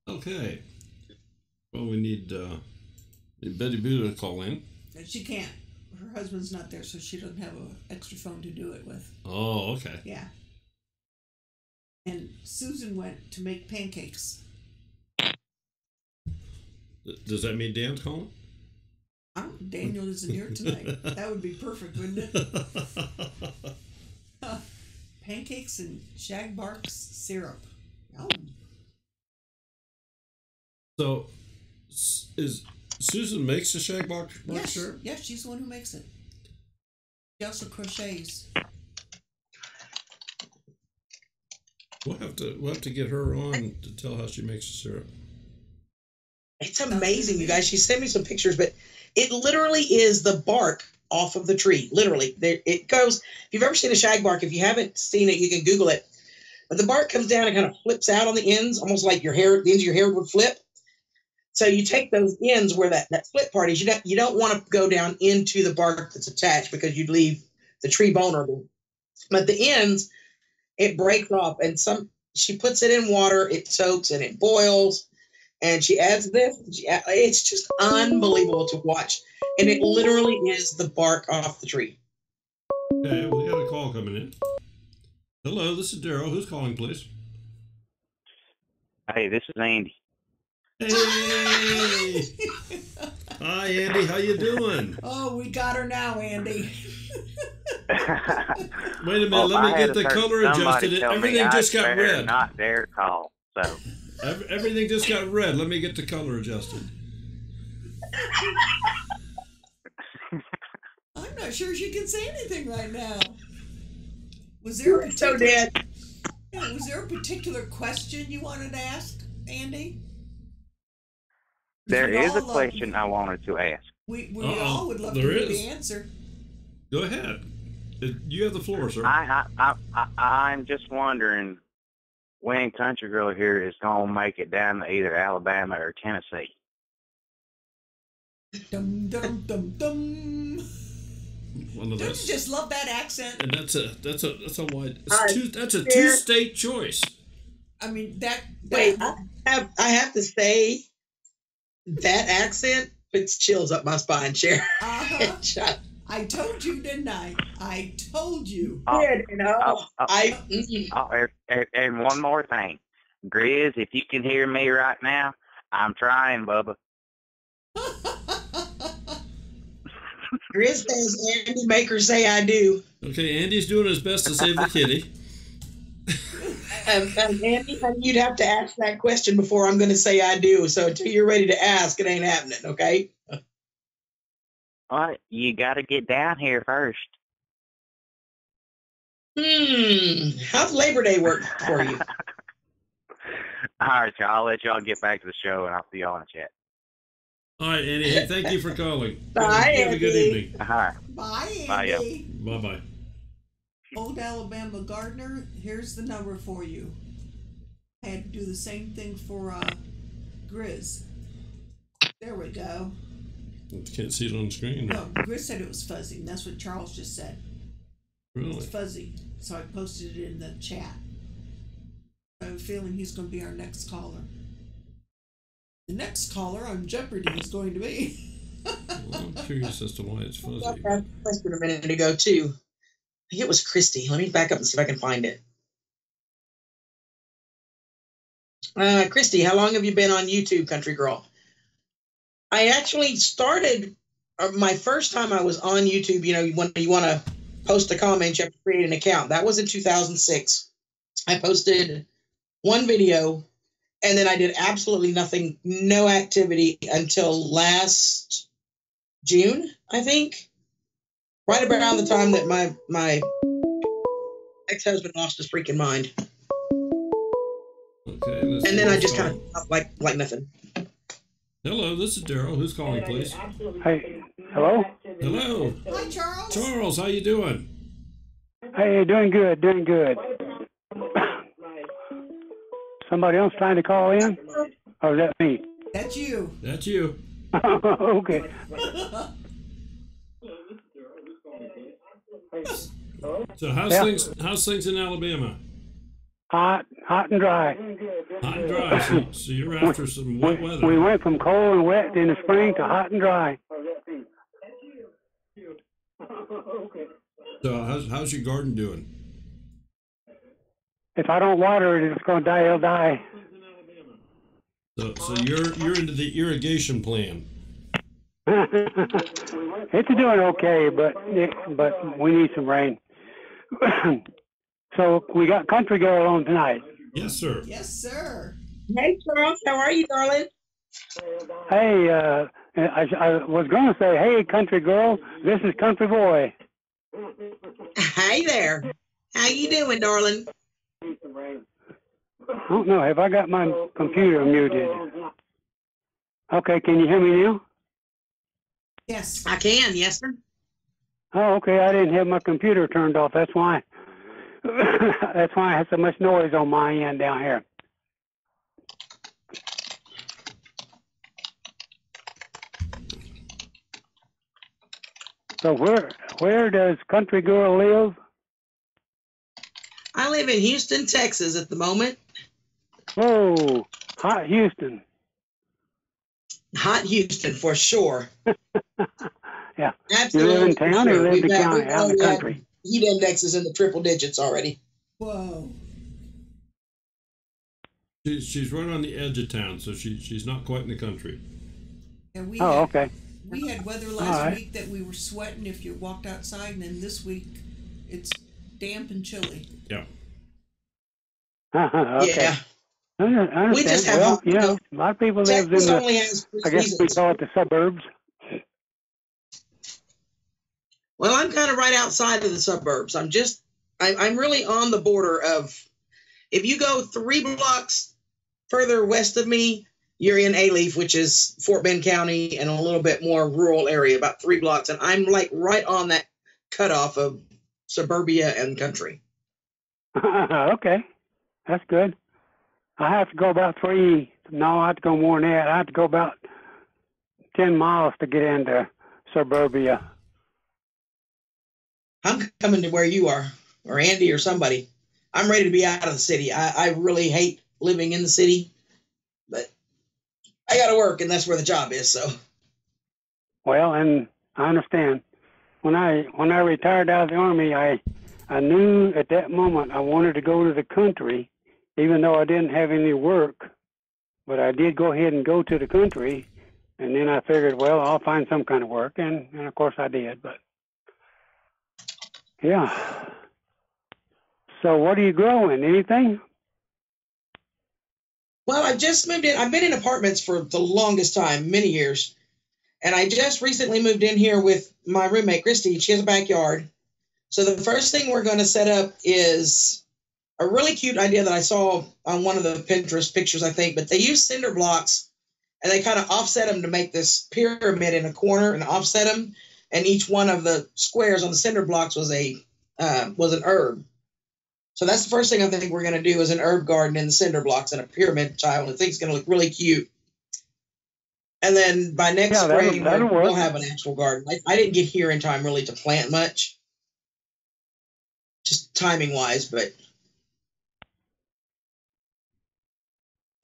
Okay. Well, we need Betty Boo to call in. She can't. Her husband's not there, so she doesn't have an extra phone to do it with. Oh, okay. Yeah. And Susan went to make pancakes. Does that mean Dan's calling? Daniel isn't here tonight. That would be perfect, wouldn't it? Pancakes and shagbark syrup. Yum. So, is Susan makes the shagbark Yes, syrup? yes, she's the one who makes it. She also crochets. We'll have to get her on to tell how she makes the syrup. It's amazing, you guys. She sent me some pictures, but it literally is the bark off of the tree. Literally. There it goes. If you've ever seen a shagbark, if you haven't seen it, you can Google it. But the bark comes down and kind of flips out on the ends, almost like the ends of your hair would flip. So you take those ends where that flip part is. You don't want to go down into the bark that's attached because you'd leave the tree vulnerable. But the ends, it breaks off. And she puts it in water, it soaks and it boils, and she adds this. It's just unbelievable to watch. And it literally is the bark off the tree. Okay, we got a call coming in. Hello, this is Daryl. Who's calling, please? Hey, this is Andy. Hey! Hi, Andy. How you doing? Oh, we got her now, Andy. Wait a minute. Let me get the color adjusted. Everything just got red. Not dare call. So everything just got red. Let me get the color adjusted. I'm not sure she can say anything right now. Was there a So dead. Yeah, was there a particular question you wanted to ask, Andy? there is a question I wanted to ask. We all would love to hear the answer. Go ahead. You have the floor, sir. I'm just wondering when Country Girl here is going to make it down to either Alabama or Tennessee. Dum dum dum dum. One of Don't those. you just love that accent? And that's a wide. That's a two-state choice. I mean that. Wait, I have to say that accent puts chills up my spine, Sharon. I told you, didn't I? I told you. And one more thing. Grizz, if you can hear me right now, I'm trying, Bubba. Grizz says Andy, make her say I do. Okay, Andy's doing his best to save the kitty. Andy, you'd have to ask that question before I'm going to say I do. So until you're ready to ask, it ain't happening, okay? All right, you got to get down here first. How's Labor Day work for you? All right, y'all. I'll let y'all get back to the show, and I'll see y'all in the chat. All right, Andy. Hey, thank you for calling. Bye, Have a good evening. All right. Bye, Bye, Andy. Bye-bye. Old Alabama Gardener, here's the number for you. I had to do the same thing for Grizz. There we go. Can't see it on the screen. No, Grizz said it was fuzzy, and that's what Charles just said. Really? It's fuzzy, so I posted it in the chat. I have a feeling he's going to be our next caller. The next caller on Jeopardy is going to be. Well, I'm curious as to why it's fuzzy. I asked a question a minute ago, too. I think it was Christy. Let me back up and see if I can find it. Christy, how long have you been on YouTube, Country Girl? I actually started, my first time I was on YouTube, when you want to post a comment, you have to create an account. That was in 2006. I posted one video, and then I did absolutely nothing, no activity until last June, I think. Right around the time that my ex-husband lost his freaking mind. Okay. And then I just kind of like nothing. Hello, this is Daryl. Who's calling, please? Hey, hello? Hello. Hi, Charles. Charles, how you doing? Hey, doing good. Somebody else trying to call in? Or is that me? That's you. That's you. Okay. So how's things in Alabama? Hot and dry. Hot and dry. So you're after some wet weather. We went from cold and wet in the spring to hot and dry. So how's your garden doing? If I don't water it, it's going to die. It'll die. So you're into the irrigation plan. It's doing okay, but we need some rain. So we got Country Girl on tonight. Yes, sir. Yes, sir. Hey, Charles, how are you, darling? Hey, I was going to say, hey, Country Girl, this is Country Boy. Hey there. How you doing, darling? I don't know. Have I got my computer muted? Okay, can you hear me now? Yes. I can, yes, sir. Oh, okay. I didn't have my computer turned off. That's why. That's why I have so much noise on my end down here. So where does Country Girl live? I live in Houston, Texas at the moment. Whoa, hot Houston. Hot Houston for sure. Yeah. Absolutely. You live in town or you live in the county, out in the country? Heat indexes in the triple digits already. Whoa. She's right on the edge of town, so she's not quite in the country. And we okay. We had weather last week that we were sweating if you walked outside, and then this week it's damp and chilly. Yeah. Okay. Yeah. I understand. We just have, well, you know, a lot of people live in the, I guess we call it the suburbs. Well, I'm kind of right outside of the suburbs. I'm really on the border of, if you go 3 blocks further west of me, you're in Alief, which is Fort Bend County and a little bit more rural area, about 3 blocks. And I'm like right on that cutoff of suburbia and country. Okay. That's good. I have to go about I have to go more than that. I have to go about 10 miles to get into suburbia. I'm coming to where you are, or Andy or somebody. I'm ready to be out of the city. I really hate living in the city, but I got to work, and that's where the job is. So, well, and I understand. When I retired out of the Army, I knew at that moment I wanted to go to the country, even though I didn't have any work. But I did go ahead and go to the country, and then I figured, well, I'll find some kind of work, and of course I did. But yeah. So what are you growing? Anything? Well, I just moved in. I've been in apartments for the longest time, many years. And I just recently moved in here with my roommate, Christy. She has a backyard. So the first thing we're going to set up is a really cute idea that I saw on one of the Pinterest pictures, I think. But they use cinder blocks, and they kind of offset them to make this pyramid in a corner and offset them. And each one of the squares on the cinder blocks was an herb. So that's the first thing I think we're going to do is an herb garden in the cinder blocks and a pyramid tile. And I think it's going to look really cute. And then by next spring, we'll have an actual garden. I didn't get here in time really to plant much, just timing wise, but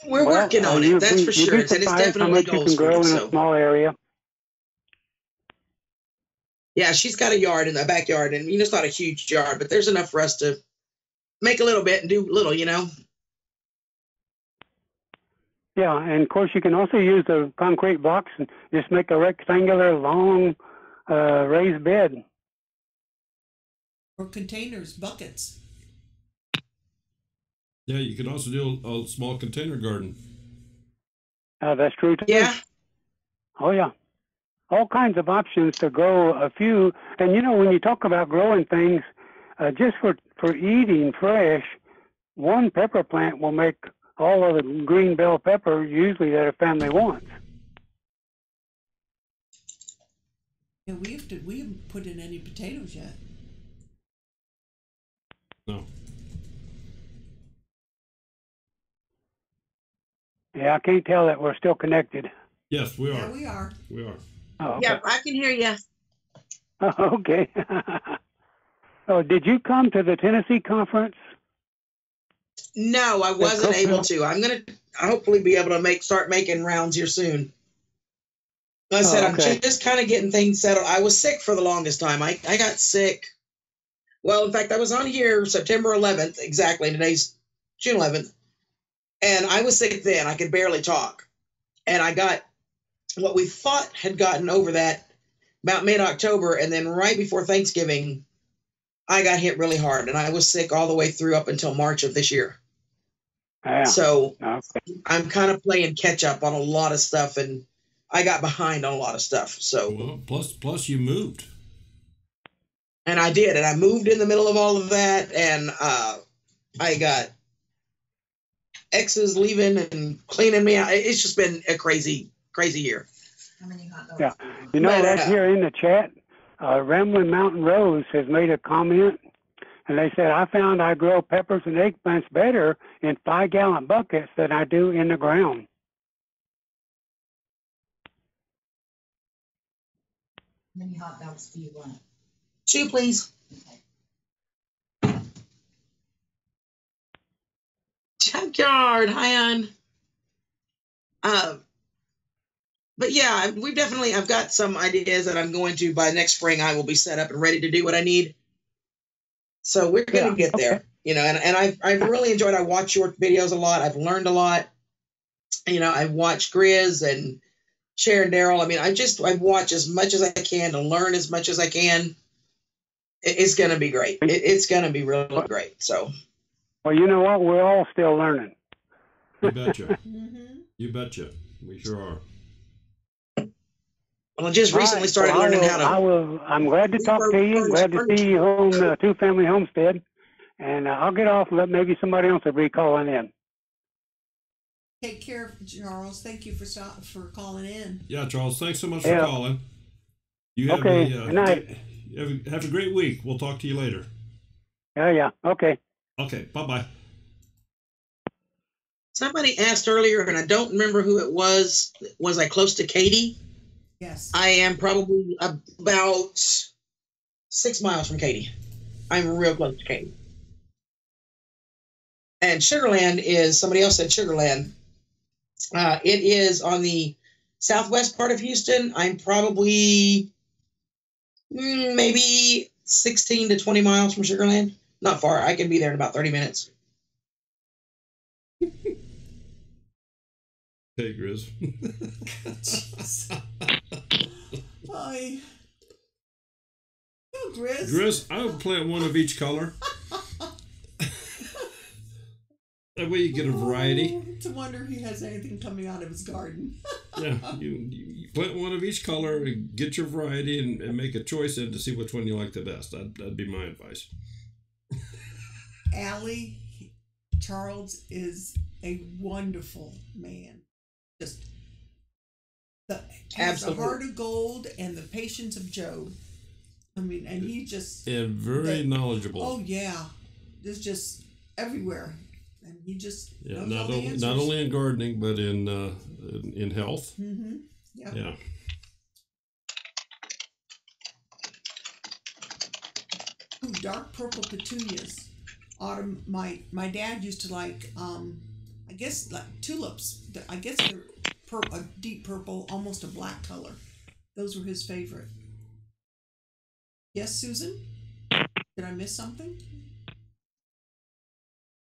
we're working on it. That's for sure. And it's definitely goals for us. In a small area. Yeah, she's got a yard in the backyard, and it's not a huge yard, but there's enough for us to make a little bit and do little, Yeah, and of course you can also use the concrete blocks and just make a rectangular, long, raised bed. Or containers, buckets. Yeah, you can also do a small container garden. That's true too. Yeah. Oh yeah. All kinds of options to grow a few. And when you talk about growing things, just for eating fresh, one pepper plant will make all of the green bell pepper usually that a family wants. Yeah, we haven't put in any potatoes yet. No. Yeah, I can't tell that we're still connected. Yes, we are. Yeah, we are. We are. Oh, okay. Yeah, I can hear you. Okay. Oh, did you come to the Tennessee conference? No, I wasn't able to. I'm going to hopefully be able to start making rounds here soon. Like I said, okay. I'm just kind of getting things settled. I was sick for the longest time. I got sick. Well, in fact, I was on here September 11th, exactly. Today's June 11th. And I was sick then. I could barely talk. And I got what we thought had gotten over that about mid-October. And then right before Thanksgiving, I got hit really hard. And I was sick all the way through up until March of this year. Yeah. So I'm kind of playing catch up on a lot of stuff. And I got behind on a lot of stuff. So plus you moved. And I did. And I moved in the middle of all of that. And I got exes leaving and cleaning me out. It's just been a crazy year. How many hot dogs? Yeah. Right here in the chat, Rambling Mountain Rose has made a comment, and they said, I found I grow peppers and eggplants better in 5-gallon buckets than I do in the ground. How many hot dogs do you want? 2, please. Okay. Junkyard. Hi, Ann. But yeah, I've got some ideas that I'm going to, by next spring, I will be set up and ready to do what I need. So we're going to get there, you know, and I've really enjoyed, I watch your videos a lot. I've learned a lot. You know, I've watched Grizz and Cher and Daryl. I mean, I watch as much as I can to learn as much as I can. It's going to be great. It's going to be really great. So. Well, you know what? We're all still learning. You betcha. You betcha. We sure are. Well, I just recently started learning how to. I'm glad to talk to you. Glad to see you on the two-family homestead. And I'll get off and let maybe somebody else will be calling in. Take care, Charles. Thank you for calling in. Yeah, Charles. Thanks so much for calling. You have okay. Good night. Have a great week. We'll talk to you later. Yeah. Okay. Okay. Bye-bye. Somebody asked earlier, and I don't remember who it was. Was I close to Katie? Yes. I am probably about 6 miles from Katie. I'm real close to Katie. And Sugarland is, somebody else said Sugarland. It is on the southwest part of Houston. I'm probably maybe 16 to 20 miles from Sugarland. Not far. I can be there in about 30 minutes. Hey, Grizz. Hi. Oh, Grizz. Grizz, I would plant one of each color. That way you get a variety. To wonder if he has anything coming out of his garden. Yeah, you plant one of each color and get your variety and make a choice in to see which one you like the best. That'd be my advice. Allie, Charles is a wonderful man. Just has the heart of gold and the patience of Job. I mean, and he just... And very knowledgeable. Oh, yeah. There's just everywhere. And he just knows not all the answers. Not only in gardening, but in health. Mm-hmm. Yep. Yeah. Ooh, dark purple petunias. Autumn. My dad used to like, I guess like tulips. I guess they're a deep purple, almost a black color. Those were his favorite. Yes, Susan? Did I miss something?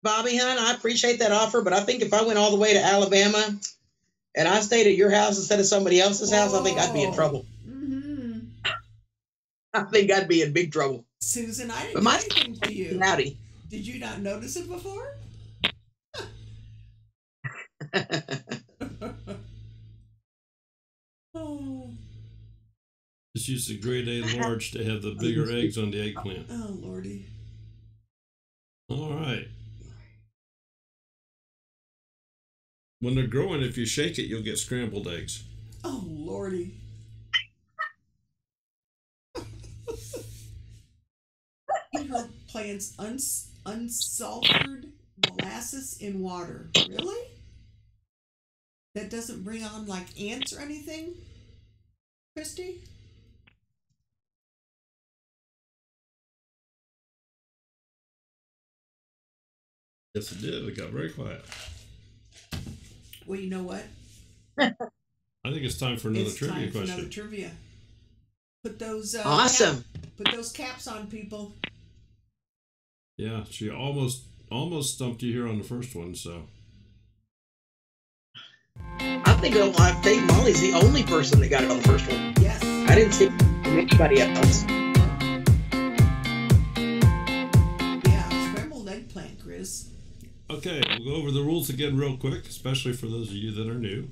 Bobby, hon, I appreciate that offer, but I think if I went all the way to Alabama and I stayed at your house instead of somebody else's house, I think I'd be in trouble. Mm-hmm. I think I'd be in big trouble. Susan, I didn't do anything to you. Howdy. Did you not notice it before? Oh. Just use the grade A large to have the bigger eggs on the eggplant. Oh, Lordy. All right. When they're growing, if you shake it, you'll get scrambled eggs. Oh, Lordy. Eat her plants unsulfured molasses in water. Really? That doesn't bring on like ants or anything? Christy? Yes, it did. It got very quiet. Well, you know what? I think it's time for another trivia question. Another trivia. Put those awesome. Put those caps on, people. Yeah, she almost stumped you here on the first one. So I think Molly's the only person that got it on the first one. Yes. I didn't see anybody else. Yeah, scrambled eggplant, Grizz. Okay, we'll go over the rules again real quick, especially for those of you that are new.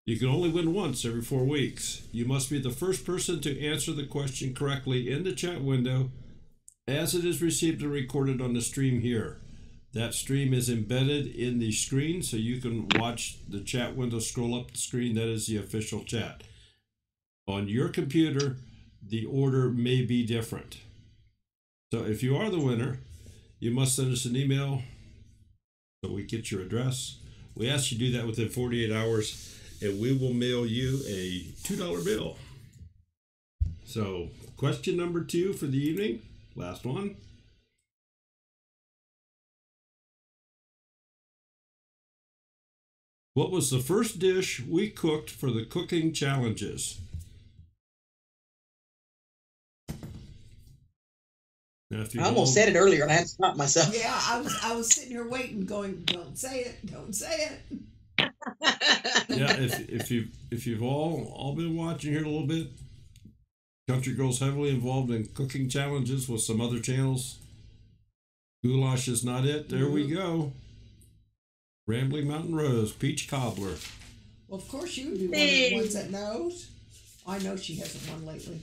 You can only win once every 4 weeks. You must be the first person to answer the question correctly in the chat window as it is received and recorded on the stream here. That stream is embedded in the screen, so you can watch the chat window scroll up the screen. That is the official chat. On your computer, the order may be different. So if you are the winner, you must send us an email so we get your address. We ask you to do that within 48 hours, and we will mail you a $2 bill. So, question number 2 for the evening, last one. What was the first dish we cooked for the cooking challenges? Now, if you I almost said it earlier and I had to stop myself. Yeah, I was sitting here waiting, going, "Don't say it, don't say it." Yeah, if you've all been watching here a little bit, Country Girl's heavily involved in cooking challenges with some other channels. Goulash is not it. There we go. Rambling Mountain Rose, peach cobbler. Well, of course you would be one of the ones that knows. I know she hasn't won lately.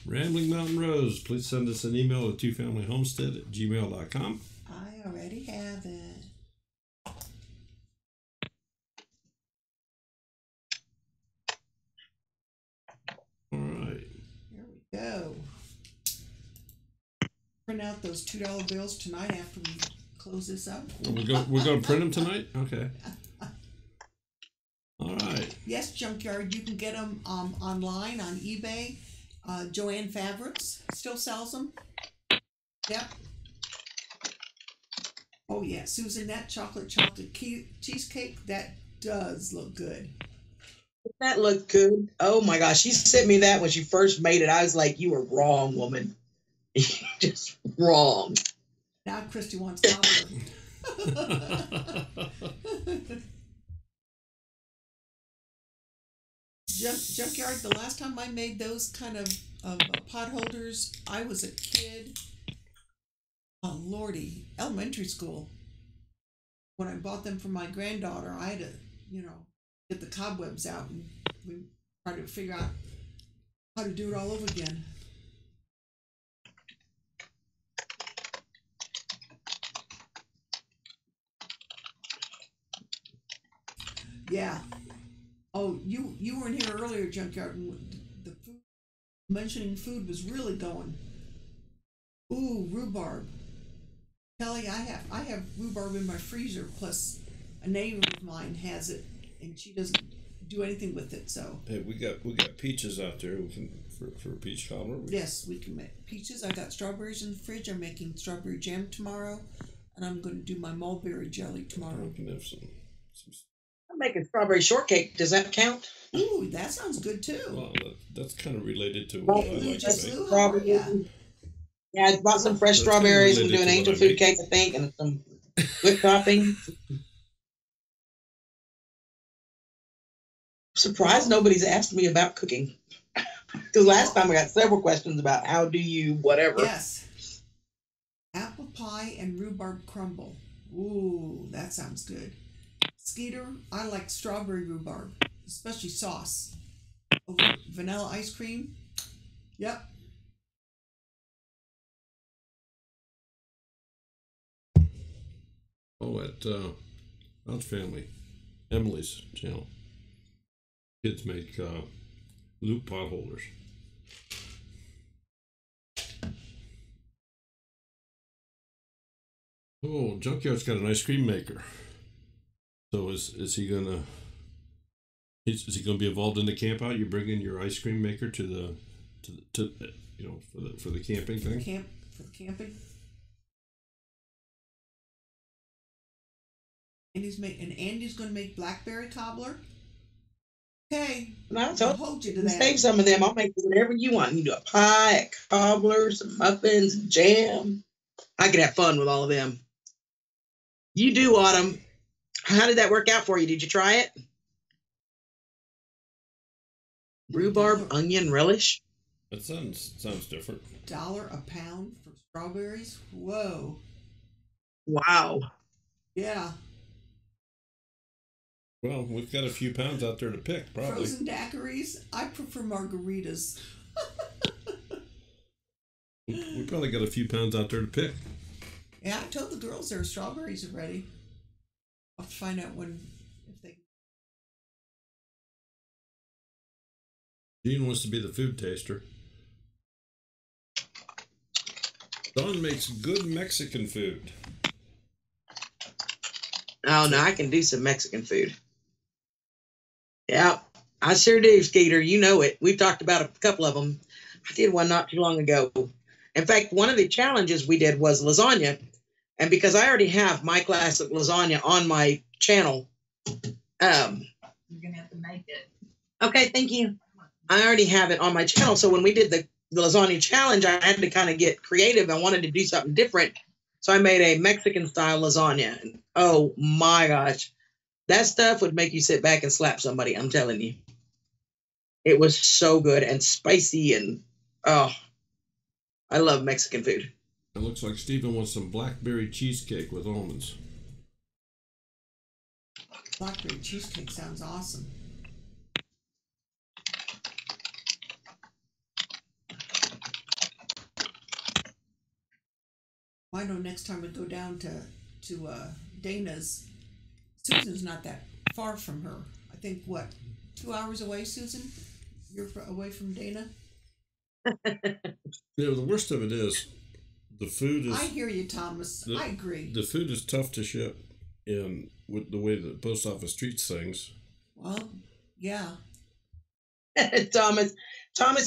Rambling Mountain Rose, please send us an email at twofamilyhomestead@gmail.com. I already have it. All right. Here we go. Print out those $2 bills tonight after we close this up. We're going to print them tonight? Okay. All right. Yes, Junkyard, you can get them online on eBay. Joanne Fabrics still sells them. Yep. Oh yeah, Susan, that chocolate cheesecake, that does look good. That looked good. Oh my gosh, she sent me that when she first made it. I was like, you were wrong, woman. Just wrong. Now Christy wants cobbler. Junkyard, the last time I made those kind of pot holders, I was a kid. Oh lordy, elementary school. When I bought them for my granddaughter, I had to, get the cobwebs out and we tried to figure out how to do it all over again. Yeah. Oh, you weren't here earlier, Junkyard. The food, mentioning food was really going. Ooh, rhubarb. Kelly, I have rhubarb in my freezer. Plus, a neighbor of mine has it, and she doesn't do anything with it. So hey, we got peaches out there. We can for a peach cobbler. Yes, we can make peaches. I got strawberries in the fridge. I'm making strawberry jam tomorrow, and I'm going to do my mulberry jelly tomorrow. We can have some. I'm making strawberry shortcake. Does that count? Ooh, that sounds good too. Well, that's kind of related to what I like to make. Strawberry. Yeah, I bought some fresh strawberries. I'm doing angel food cake, I think, and some whipped topping. Surprised nobody's asked me about cooking. Because last time I got several questions about how do you whatever. Yes. Apple pie and rhubarb crumble. Ooh, that sounds good. Skeeter, I like strawberry rhubarb, especially sauce. Over vanilla ice cream. Yep. Oh, at Aunt's Family, Emily's channel. Kids make loop pot holders. Oh, Junkyard's got an ice cream maker. So is he gonna be involved in the camp out? You bring in your ice cream maker to the for the camping thing. For the camping. And Andy's going to make blackberry cobbler. Okay, I'll hold you to that. Save some of them. I'll make whatever you want. You do a pie, a cobbler, some muffins, jam. I could have fun with all of them. You do, Autumn. How did that work out for you? Did you try it? Rhubarb, onion, relish. That sounds different. $1 a pound for strawberries. Whoa. Wow. Yeah. Well, we've got a few pounds out there to pick, probably. Frozen daiquiris. I prefer margaritas. We probably got a few pounds out there to pick. Yeah, I told the girls their strawberries are ready. I'll have to find out if they. Jean wants to be the food taster. Dawn makes good Mexican food. Oh, no, I can do some Mexican food. Yeah, I sure do, Skeeter. You know it. We've talked about a couple of them. I did one not too long ago. In fact, one of the challenges we did was lasagna. And because I already have my classic lasagna on my channel, You're gonna have to make it. Okay, thank you. I already have it on my channel. So when we did the lasagna challenge, I had to kind of get creative. I wanted to do something different. So I made a Mexican style lasagna. And oh my gosh, that stuff would make you sit back and slap somebody. I'm telling you. It was so good and spicy and oh, I love Mexican food. It looks like Stephen wants some blackberry cheesecake with almonds. Blackberry cheesecake sounds awesome. I know next time we go down to Dana's, Susan's not that far from her. I think, what, 2 hours away, Susan? You're away from Dana? Yeah, the worst of it is the food is... I hear you, Thomas. I agree. The food is tough to ship in with the way the post office treats things. Well, yeah. Thomas,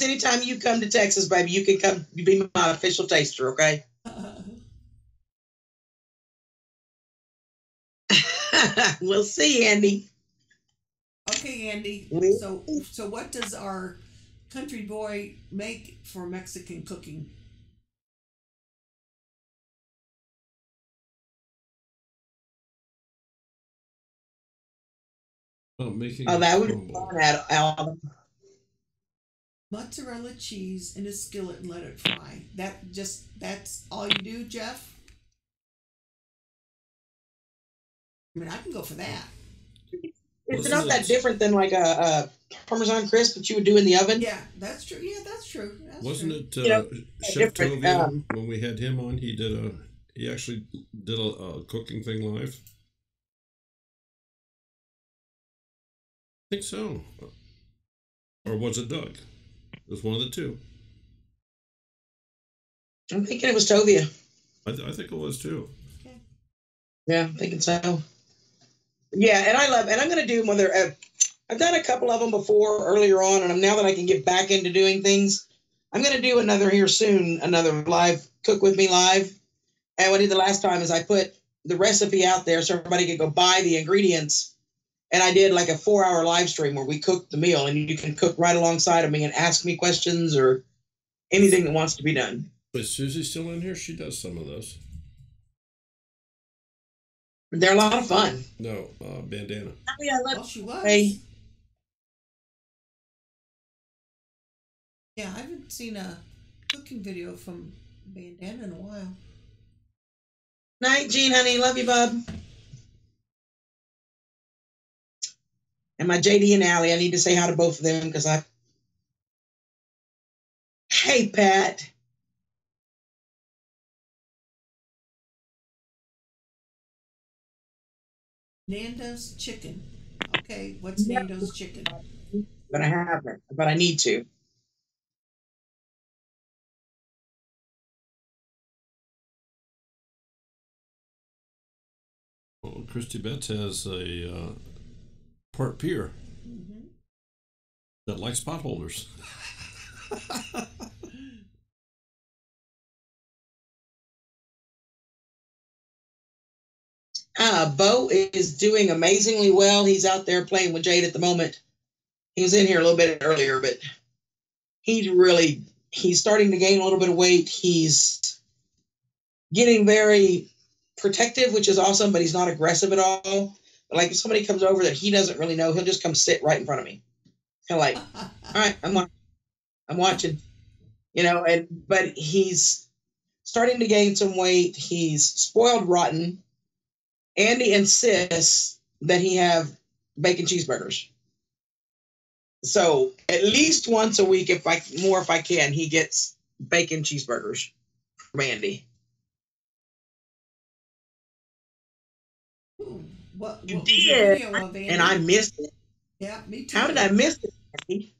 anytime you come to Texas, baby, you can come be my official taster, okay? We'll see, Andy. Okay, Andy. So what does our country boy make for Mexican cooking? Oh, making that would be fun, Adam. Mozzarella cheese in a skillet and let it fry. That's all you do, Jeff? I mean, I can go for that. It's not that different than like a Parmesan crisp that you would do in the oven. Yeah, that's true. Yeah, that's true. Wasn't it Chef Tovia, when we had him on, he actually did a cooking thing live? I think so. Or was it Doug? It was one of the two. I'm thinking it was Tovia. I think it was too. Okay. Yeah, I'm thinking so. Yeah, and I'm going to do I've done a couple of them before earlier on, and now that I can get back into doing things, I'm going to do another here soon, another live Cook With Me live. And what I did the last time is I put the recipe out there so everybody could go buy the ingredients. And I did like a 4-hour live stream where we cooked the meal, and you can cook right alongside of me and ask me questions or anything that wants to be done. Is Susie still in here? She does some of those. They're a lot of fun. No, Bandana. Oh, yeah, She was. Hey. Yeah, I haven't seen a cooking video from Bandana in a while. Night, Jean, honey. Love you, bub. And my JD and Allie, I need to say hi to both of them because Hey, Pat. Nando's chicken. Okay, what's Nando's chicken? But I haven't, but I need to. Well, Christy Betts has a part peer that likes potholders. Bo is doing amazingly well. He's out there playing with Jade at the moment. He was in here a little bit earlier, but he's starting to gain a little bit of weight. He's getting very protective, which is awesome, but he's not aggressive at all. But like if somebody comes over that he doesn't really know, he'll just come sit right in front of me. Kind of like, all right, I'm watching, but he's starting to gain some weight. He's spoiled rotten. Andy insists that he have bacon cheeseburgers. So at least once a week, if I can, he gets bacon cheeseburgers from Andy. What You was the did, video of Andy? and I missed it. Yeah, me too. How did I miss it, Andy?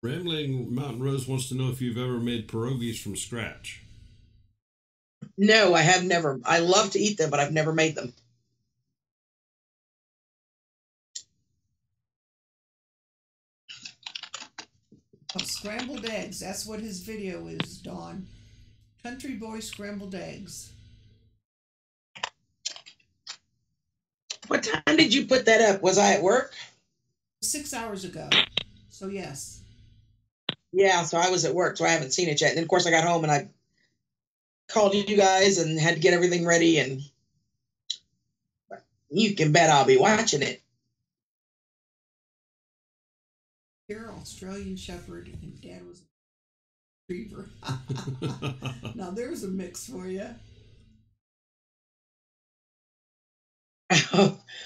Rambling Mountain Rose wants to know if you've ever made pierogies from scratch. No, I have never. I love to eat them, but I've never made them. Oh, scrambled eggs. That's what his video is, Dawn. Country boy scrambled eggs. What time did you put that up? Was I at work? 6 hours ago. So yes. Yeah, so I was at work, so I haven't seen it yet. And then, of course, I got home and I called you guys and had to get everything ready. And you can bet I'll be watching it. Here, Australian Shepherd, and Dad was a retriever. Now there's a mix for you.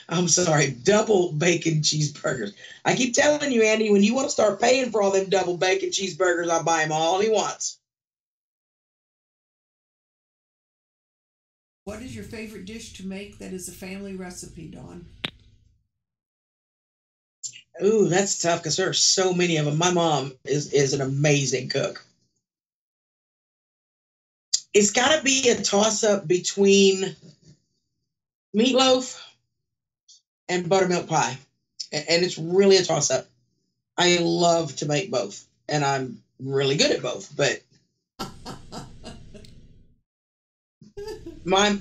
I'm sorry, double bacon cheeseburgers. I keep telling you, Andy, when you want to start paying for all them double bacon cheeseburgers, I'll buy him all he wants. What is your favorite dish to make that is a family recipe, Dawn? Ooh, that's tough because there are so many of them. My mom is an amazing cook. It's got to be a toss-up between meatloaf and buttermilk pie. And it's really a toss-up. I love to make both. And I'm really good at both. But my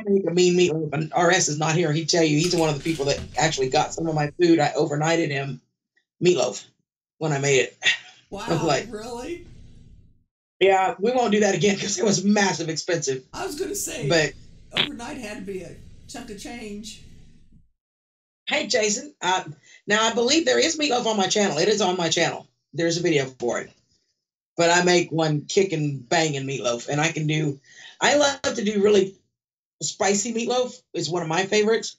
make a mean meatloaf, and RS is not here. He'd tell you he's one of the people that actually got some of my food. I overnighted him meatloaf when I made it. Wow, like, really? Yeah, we won't do that again because it was massive expensive. I was going to say, but overnight had to be a chunk of change. Hey, Jason. Now, I believe there is meatloaf on my channel. It is on my channel. There's a video for it. But I make one kicking, banging meatloaf, and I love to do really spicy meatloaf. It's one of my favorites.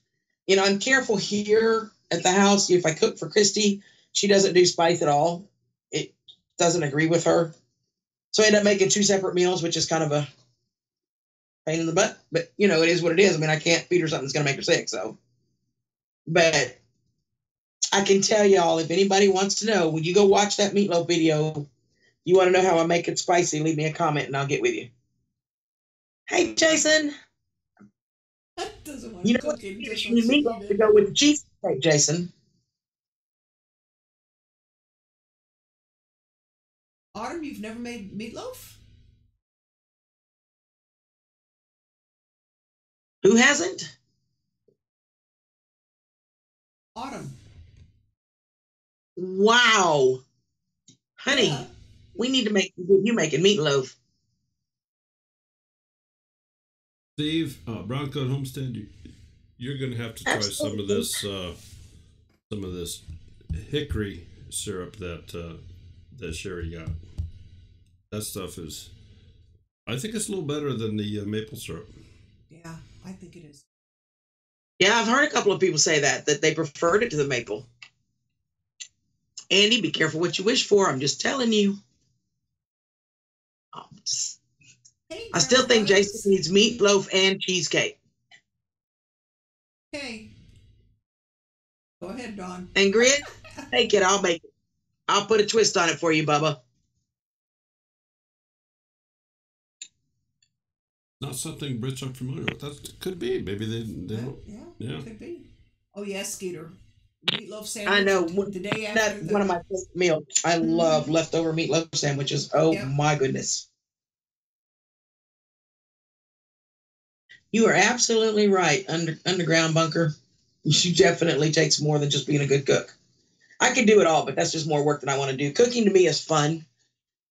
You know, I'm careful here at the house. If I cook for Christy, she doesn't do spice at all. It doesn't agree with her. So I end up making 2 separate meals, which is kind of a pain in the butt. But, you know, it is what it is. I mean, I can't feed her something that's going to make her sick. So, but I can tell y'all, if anybody wants to know, when you go watch that meatloaf video, you want to know how I make it spicy, leave me a comment and I'll get with you. Hey, Jason. You know what? You need meatloaf to go with the cheesecake, Jason. Autumn, you've never made meatloaf? Who hasn't? Autumn. Wow. Honey, yeah. We need to make you making meatloaf. Steve, Bronco Homestead, you're going to have to try some of this hickory syrup that Sherry got. That stuff is, I think it's a little better than the maple syrup. Yeah, I think it is. Yeah, I've heard a couple of people say that they preferred it to the maple. Andy, be careful what you wish for. I'm just telling you. I still think Jason needs meatloaf and cheesecake. Okay. Go ahead, Dawn. And grit? Take it. I'll make it. I'll put a twist on it for you, Bubba. Not something Brits are familiar with. That could be. Maybe they don't. Yeah, could be. Oh, yes, Skeeter. Meatloaf sandwich. I know. The day after One of my favorite meals. I love leftover meatloaf sandwiches. Oh, my goodness. You are absolutely right, underground bunker. She definitely takes more than just being a good cook. I can do it all, but that's just more work than I want to do. Cooking to me is fun.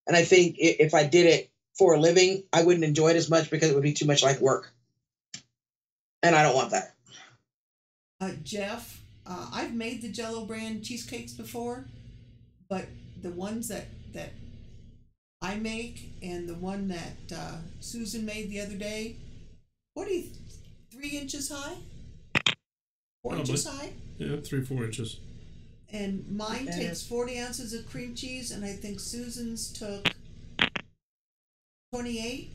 And I think if I did it for a living, I wouldn't enjoy it as much because it would be too much like work. And I don't want that. Jeff, I've made the Jell-O brand cheesecakes before, but the ones that I make and the one that Susan made the other day, 3 inches high? 4 inches high? Yeah, 3-4 inches. And mine takes 40 ounces of cream cheese, and I think Susan's took 28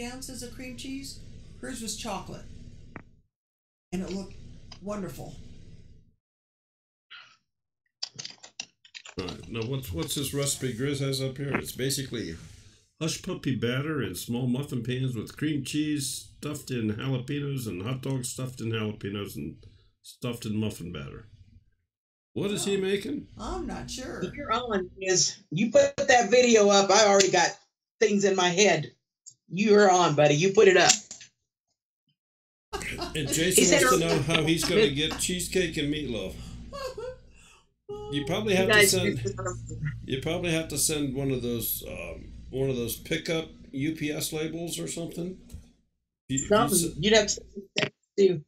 ounces of cream cheese. Hers was chocolate, and it looked wonderful. All right, now what's this recipe Grizz has up here? It's basically hush puppy batter in small muffin pans with cream cheese stuffed in jalapenos and hot dogs stuffed in jalapenos and stuffed in muffin batter. What is he making? I'm not sure. If you're on, you put that video up. I already got things in my head. You're on, buddy. You put it up. And Jason wants to know how he's going to get cheesecake and meatloaf. You probably have to send. You probably have to send one of those pickup UPS labels or something. You'd have to do.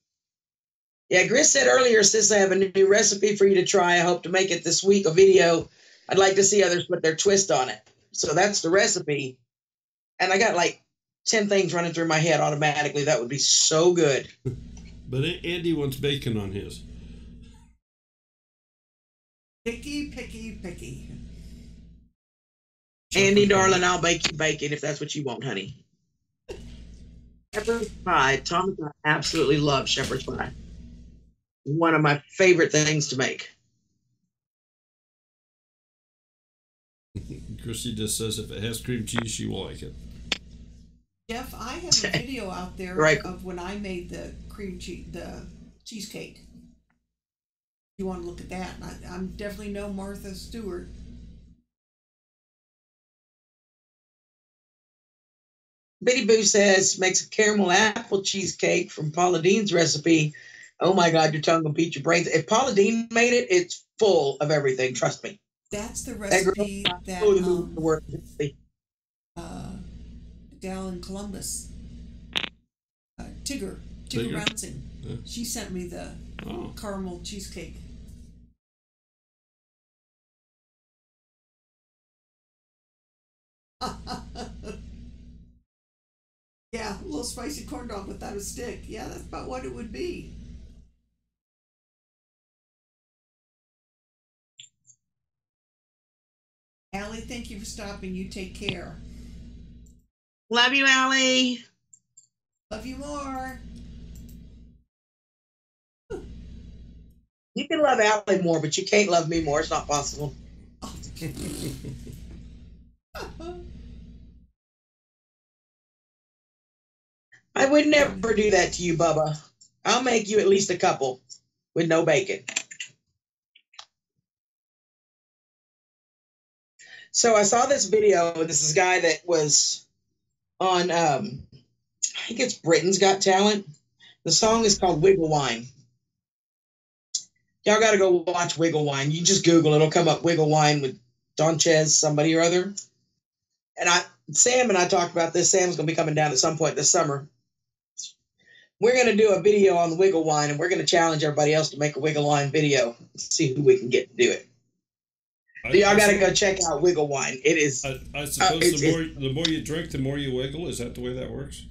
Yeah, Gris said earlier, sis, I have a new recipe for you to try. I hope to make it this week, a video. I'd like to see others put their twist on it. So that's the recipe. And I got like 10 things running through my head automatically. That would be so good. But Andy wants bacon on his. Picky, picky, picky. Andy, darling, I'll bake you bacon if that's what you want, honey. Shepherd's pie. Thomas and I absolutely love shepherd's pie. One of my favorite things to make. Christy just says if it has cream cheese, she will like it. Jeff, I have a video out there Right. of when I made the the cheesecake. You want to look at that? I'm definitely no Martha Stewart. Bitty Boo says, makes a caramel apple cheesecake from Paula Dean's recipe. Oh my God, your tongue will beat your brains. If Paula Dean made it, it's full of everything. Trust me. That's the recipe that gal in Columbus, Tigger Bouncing. Yeah. She sent me the caramel cheesecake. Yeah, a little spicy corn dog without a stick. Yeah, that's about what it would be. Allie, thank you for stopping. You take care. Love you, Allie. Love you more. You can love Allie more, but you can't love me more. It's not possible. I would never do that to you, Bubba. I'll make you at least a couple with no bacon. So I saw this video. This is a guy that was on, I think it's Britain's Got Talent. The song is called Wiggle Wine. Y'all got to go watch Wiggle Wine. You just Google it. It'll come up Wiggle Wine with Donchez, somebody or other. And Sam and I talked about this. Sam's going to be coming down at some point this summer. We're going to do a video on the Wiggle Wine, and we're going to challenge everybody else to make a Wiggle Wine video. See who we can get to do it. So y'all got to go check out Wiggle Wine. It is. I suppose the more you drink, the more you wiggle. Is that the way that works?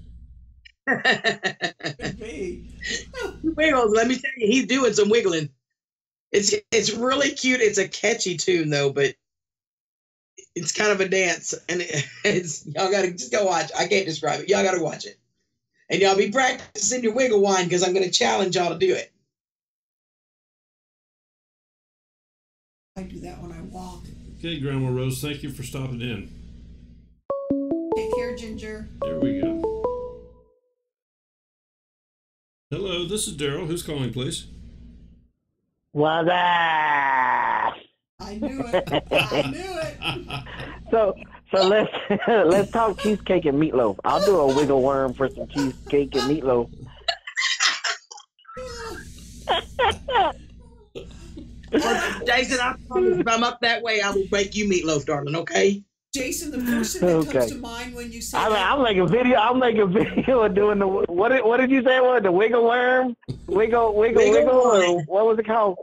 Wiggles. Let me tell you, he's doing some wiggling. It's really cute. It's a catchy tune though, but it's kind of a dance, and it's y'all got to just go watch. I can't describe it. Y'all got to watch it, and y'all be practicing your Wiggle Wine because I'm going to challenge y'all to do it. I do that when I walk. Okay, Grandma Rose, thank you for stopping in. Take care, Ginger. There we go. Hello, this is Daryl. Who's calling, please? What's that? I knew it. I knew it. So let's talk cheesecake and meatloaf. I'll do a wiggle worm for some cheesecake and meatloaf. Jason, I promise if I'm up that way, I will make you meatloaf, darling. Okay. Jason, the first thing that comes to mind when you say I'll make a video of doing the what did you say? What the wiggle worm? Wiggle. Or what was it called?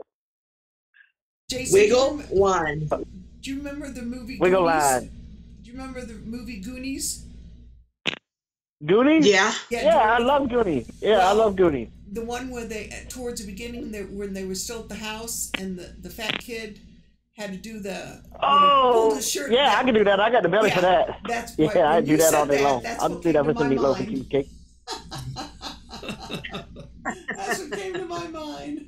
Jason, Wiggle Wine. Do you remember the movie Wiggle Goonies? Line. Do you remember the movie Goonies? Goonies? Yeah. I love Goonies. Yeah, I love Goonies. The one where towards the beginning, when they were still at the house, and the fat kid had to do pulled his shirt yeah, down. I can do that. I got the belly for that. That's yeah, right. I do that all day long. That's I'll what do that came for to some my meatloaf and mind. cheesecake. That's what came to my mind.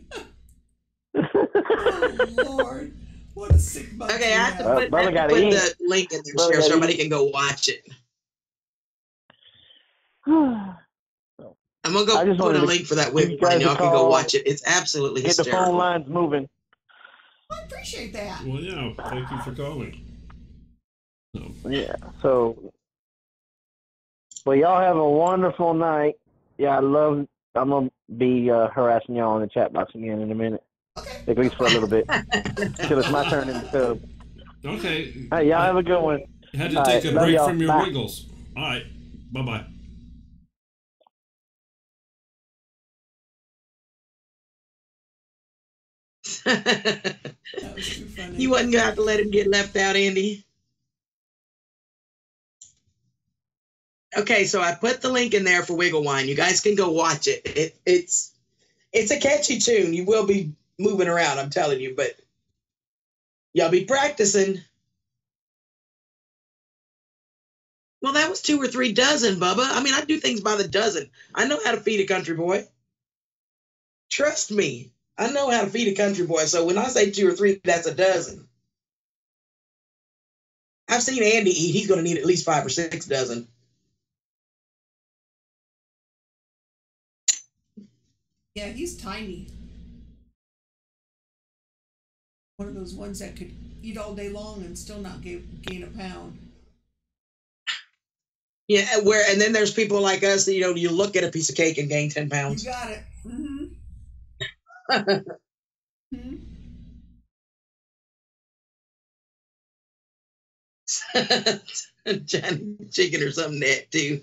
Oh Lord, what a sick bug. Okay, I have to put the link in there so somebody can go watch it. I'm gonna go put a link for that Wiggle Wine. Y'all can go watch it. It's absolutely hysterical. Get the phone lines moving. I appreciate that. Well, yeah. Thank you for calling. Yeah. So, well, y'all have a wonderful night. Yeah, I love I'm gonna be harassing y'all in the chat box again in a minute. Okay. At least for a little bit. Till it's my turn in the tub. Okay. Hey, y'all have a good one. Had to All take right, a love break y'all. from your Bye. wiggles. All right. Bye-bye. That was too funny. You wasn't gonna have to let him get left out, Andy. Okay, so I put the link in there for Wiggle Wine. You guys can go watch it. It's a catchy tune. You will be moving around, I'm telling you, but y'all be practicing. Well, that was 2 or 3 dozen, Bubba. I mean, I do things by the dozen. I know how to feed a country boy. Trust me. I know how to feed a country boy. So when I say 2 or 3, that's a dozen. I've seen Andy eat. He's going to need at least 5 or 6 dozen. Yeah, he's tiny. One of those ones that could eat all day long and still not gain a pound. Yeah, and then there's people like us that, you look at a piece of cake and gain 10 pounds. You got it. Mm-hmm. Johnny Chicken or something that too.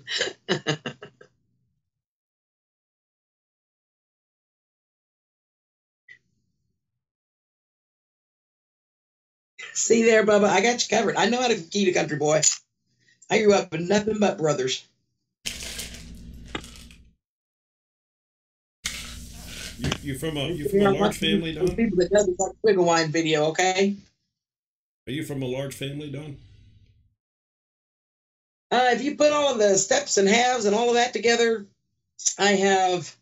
See there, Bubba, I got you covered. I know how to feed a country boy. I grew up with nothing but brothers. You from a large family, Don? People that doesn't like Wiggle Wine video, okay? Are you from a large family, Don? If you put all of the steps and halves and all of that together, I have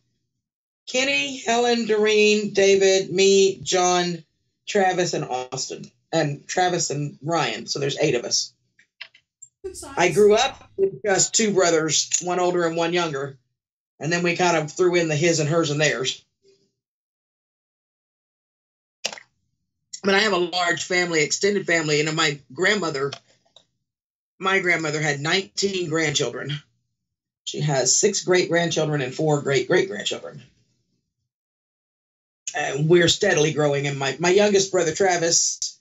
Kenny, Helen, Doreen, David, me, John, Travis, and Austin. And Travis and Ryan. So there's 8 of us. I grew up with just 2 brothers, one older and one younger. And then we kind of threw in the his and hers and theirs. But I have a large family, extended family. And my grandmother had 19 grandchildren. She has 6 great-grandchildren and 4 great-great-grandchildren. And we're steadily growing. And my youngest brother, Travis,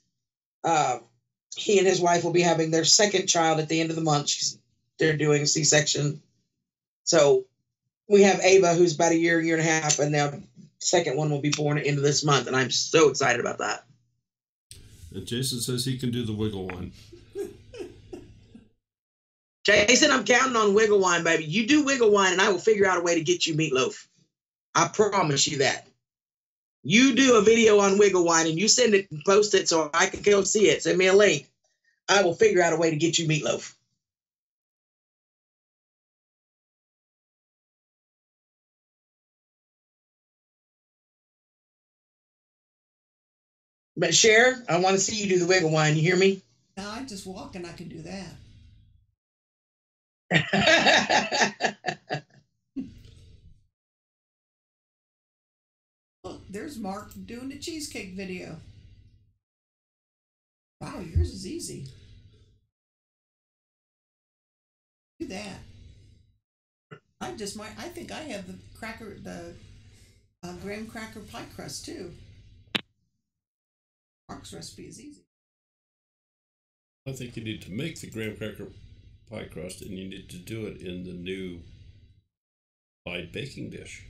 he and his wife will be having their 2nd child at the end of the month. They're doing a C-section. So we have Ava, who's about a year and a half, and now the 2nd one will be born at the end of this month. And I'm so excited about that. And Jason says he can do the Wiggle Wine. Jason, I'm counting on Wiggle Wine, baby. You do Wiggle Wine, and I will figure out a way to get you meatloaf. I promise you that. You do a video on Wiggle Wine, and you send it and post it so I can go see it. Send me a link. I will figure out a way to get you meatloaf. But Cher, I want to see you do the Wiggle Wine. You hear me? No, I just walk and I can do that. Look, there's Mark doing the cheesecake video. Wow, yours is easy. Do that. I think I have the graham cracker pie crust too. Mark's recipe is easy. I think you need to make the graham cracker pie crust, and you need to do it in the new fried baking dish.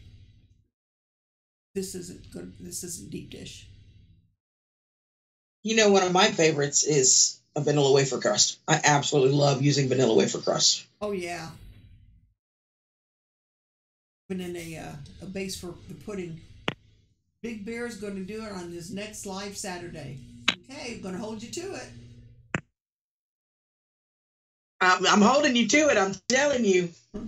This isn't good. This isn't deep dish. You know, one of my favorites is a vanilla wafer crust. I absolutely love using vanilla wafer crust. Oh yeah. Been in a base for the pudding. Big Bear is going to do it on his next live Saturday. Okay, I'm going to hold you to it. I'm holding you to it. I'm telling you. I'm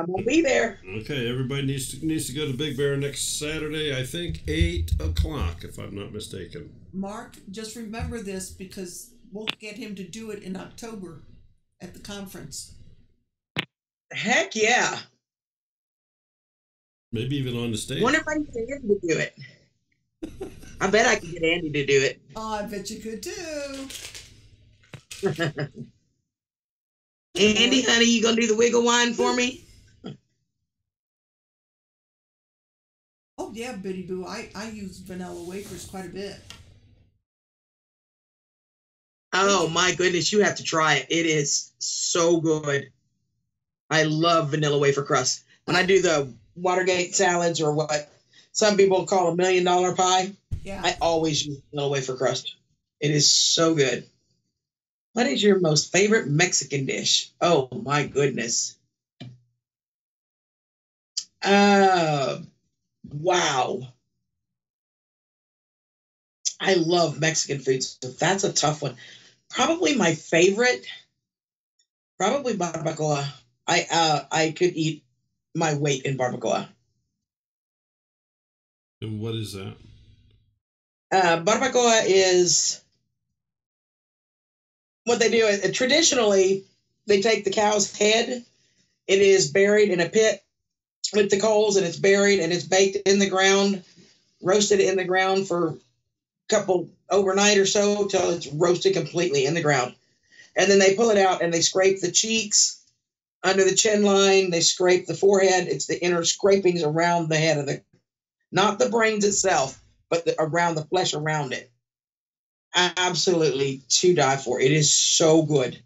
going to be there. Okay, everybody needs to go to Big Bear next Saturday, I think 8 o'clock, if I'm not mistaken. Mark, just remember this because we'll get him to do it in October at the conference. Heck yeah. Maybe even on the stage. Wonder if I can get Andy to do it. I bet I can get Andy to do it. Oh, I bet you could too. Andy, honey, you gonna do the Wiggle Wine for me? yeah, Biddy Boo. I use vanilla wafers quite a bit. Oh my goodness, you have to try it. It is so good. I love vanilla wafer crust. When I do the Watergate salads or what some people call $1 million pie, Yeah. I always use vanilla wafer crust. It is so good. What is your most favorite Mexican dish? Oh my goodness. Wow. I love Mexican food, so that's a tough one. Probably my favorite, probably barbacoa. I could eat my weight in barbacoa. And what is that? Barbacoa is what they do. Traditionally, they take the cow's head. It is buried in a pit with the coals, and it's buried, and it's baked in the ground, roasted in the ground for a couple overnight or so till it's roasted completely in the ground. And then they pull it out and they scrape the cheeks under the chin line. They scrape the forehead. It's the inner scrapings around the head of the, not the brains itself, but around the flesh around it. Absolutely to die for. It is so good.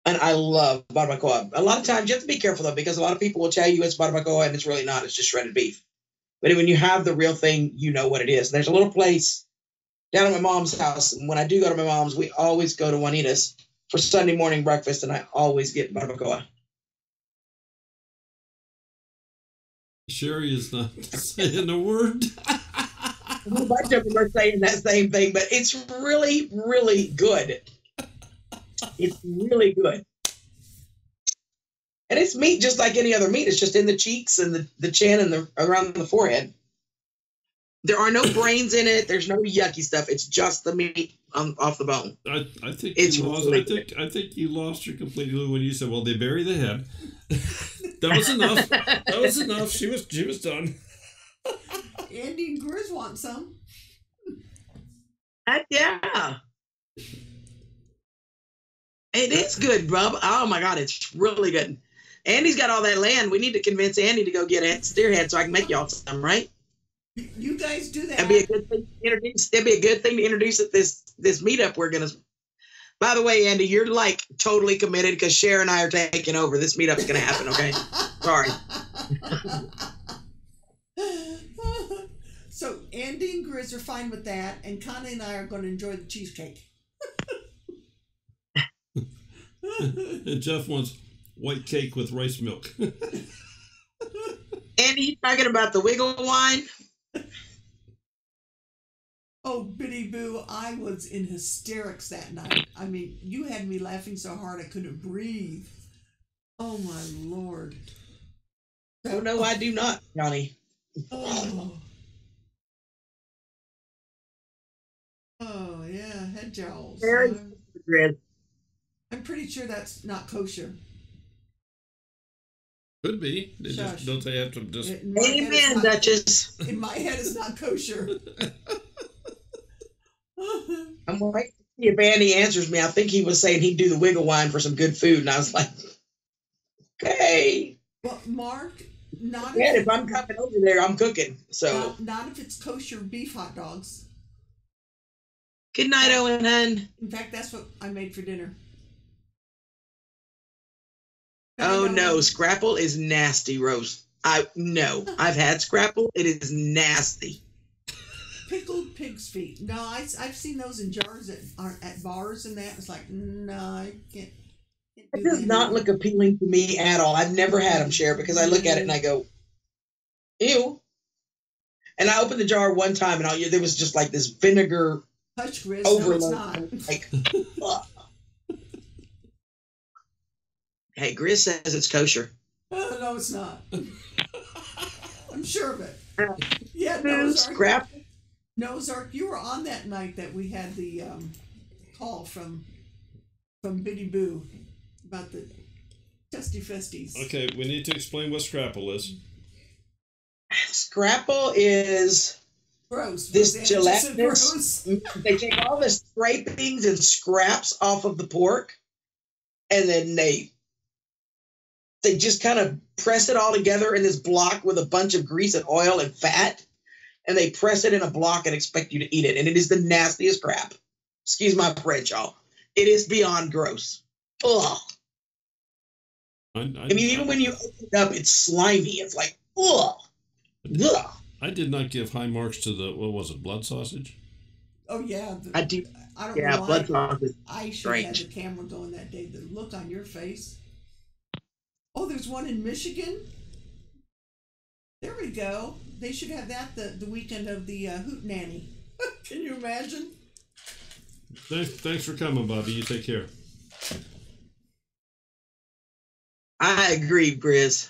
And I love barbacoa. A lot of times you have to be careful though, because a lot of people will tell you it's barbacoa and it's really not. It's just shredded beef. But when you have the real thing, you know what it is. There's a little place down at my mom's house. And when I do go to my mom's, we always go to Juanita's for Sunday morning breakfast, and I always get barbacoa. Sherry is not saying a word. A bunch of them are saying that same thing, but it's really, really good. It's really good. And it's meat just like any other meat. It's just in the cheeks and the chin and around the forehead. There are no brains in it. There's no yucky stuff. It's just the meat off the bone. I think it's you lost. really I think you lost her completely when you said, "Well, they bury the head." That was enough. That was enough. She was done. Andy and Grizz want some. Yeah. It is good, Rob. Oh my God, it's really good. Andy's got all that land. We need to convince Andy to go get a steer head so I can make y'all some, right? You guys do that. That'd be a good thing to introduce. That'd be a good thing to introduce at this meetup we're gonna. By the way, Andy, you're like totally committed because Cher and I are taking over. This meetup's gonna happen. Okay, sorry. So Andy and Grizz are fine with that, and Connie and I are going to enjoy the cheesecake. And Jeff wants white cake with rice milk. Andy, you talking about the wiggle wine? Oh, Biddy Boo, I was in hysterics that night. I mean, you had me laughing so hard I couldn't breathe. Oh, my Lord. Oh, no, I do not, Johnny. Oh, yeah, head jowls. Very good. I'm pretty sure that's not kosher. Could be. Don't they have to just... Amen, Duchess. In my head, it's not kosher. I'm waiting to see if Andy answers me. I think he was saying he'd do the wiggle wine for some good food, and I was like, okay. Well, Mark, not if I'm coming over there, I'm cooking. So not if it's kosher beef hot dogs. Good night, Owen. In fact, that's what I made for dinner. Oh no, scrapple is nasty, Rose. I've had scrapple. It is nasty. Pickled pig's feet. No, I've seen those in jars at bars and that. It's like, no, I can't. It does not look appealing to me at all. I've never had them, Cher, because I look at it and I go, ew. And I opened the jar one time and there was just like this vinegar overload. No, it's not. Like, hey, Grizz says it's kosher. No, it's not. I'm sure of it. Yeah, no, Zark, you were on that night that we had the call from Biddy Boo about the Testy Festies. Okay, we need to explain what scrapple is. Scrapple is gross. This gelatinous. They take all the scrapings and scraps off of the pork, and then they they just kind of press it all together in this block with a bunch of grease and oil and fat, and they press it in a block and expect you to eat it. And it is the nastiest crap. Excuse my French, y'all. It is beyond gross. Ugh. I mean, even when you open it up, it's slimy. It's like, ugh. Ugh. I did not give high marks to the, what was it, blood sausage? Oh, yeah. I do. I don't Yeah, know blood why sausage. I should have had the camera going that day. The look on your face. Oh, there's one in Michigan. There we go. They should have that the weekend of the Hoot Nanny. Can you imagine? Thanks for coming, Bobby. You take care. I agree, Grizz.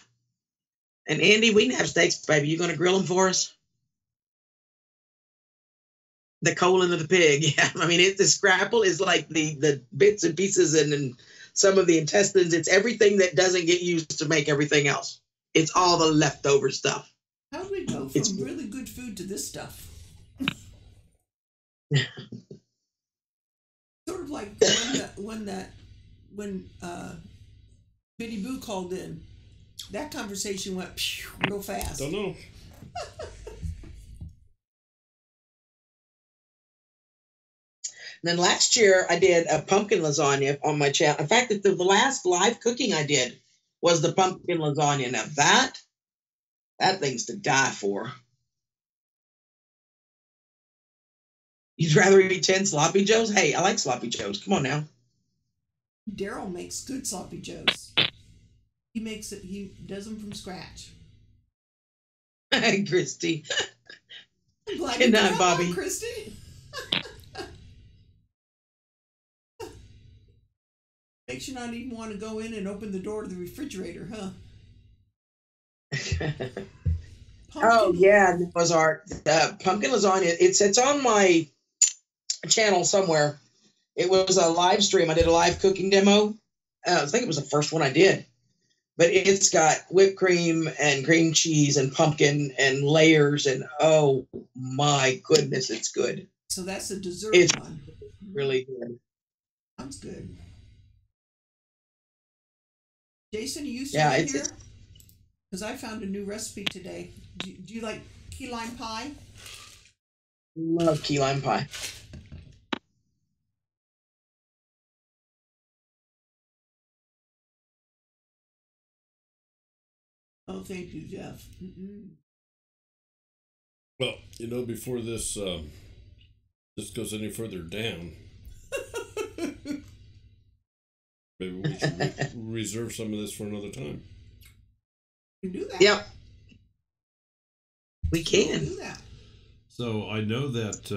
And Andy, we can have steaks, baby. You going to grill them for us? The colon of the pig. Yeah, I mean, the scrapple is like the bits and pieces and some of the intestines. It's everything that doesn't get used to make everything else. It's all the leftover stuff. How do we go from really good food to this stuff? Sort of like when Biddy Boo called in. That conversation went real fast. Don't know. And then last year I did a pumpkin lasagna on my channel. In fact, the last live cooking I did was the pumpkin lasagna. Now that thing's to die for. You'd rather eat 10 sloppy joes? Hey, I like sloppy joes. Come on now. Daryl makes good sloppy joes. He does them from scratch. Hey, Christy. I'm glad Good you night, Bobby. Christy. Makes you not even want to go in and open the door to the refrigerator, huh? Oh, yeah, Noah's Ark. Pumpkin lasagna. It's on my channel somewhere. It was a live stream. I did a live cooking demo. I think it was the first one I did. But it's got whipped cream and cream cheese and pumpkin and layers. And, oh, my goodness, it's good. So that's a dessert one. Really good. Sounds good. Jason, are you still in here? Because I found a new recipe today. Do you like key lime pie? Love key lime pie. Oh, thank you, Jeff. Mm-mm. Well, before this goes any further down, maybe we should reserve some of this for another time. We can do that. Yep. We can. Do that. So I know that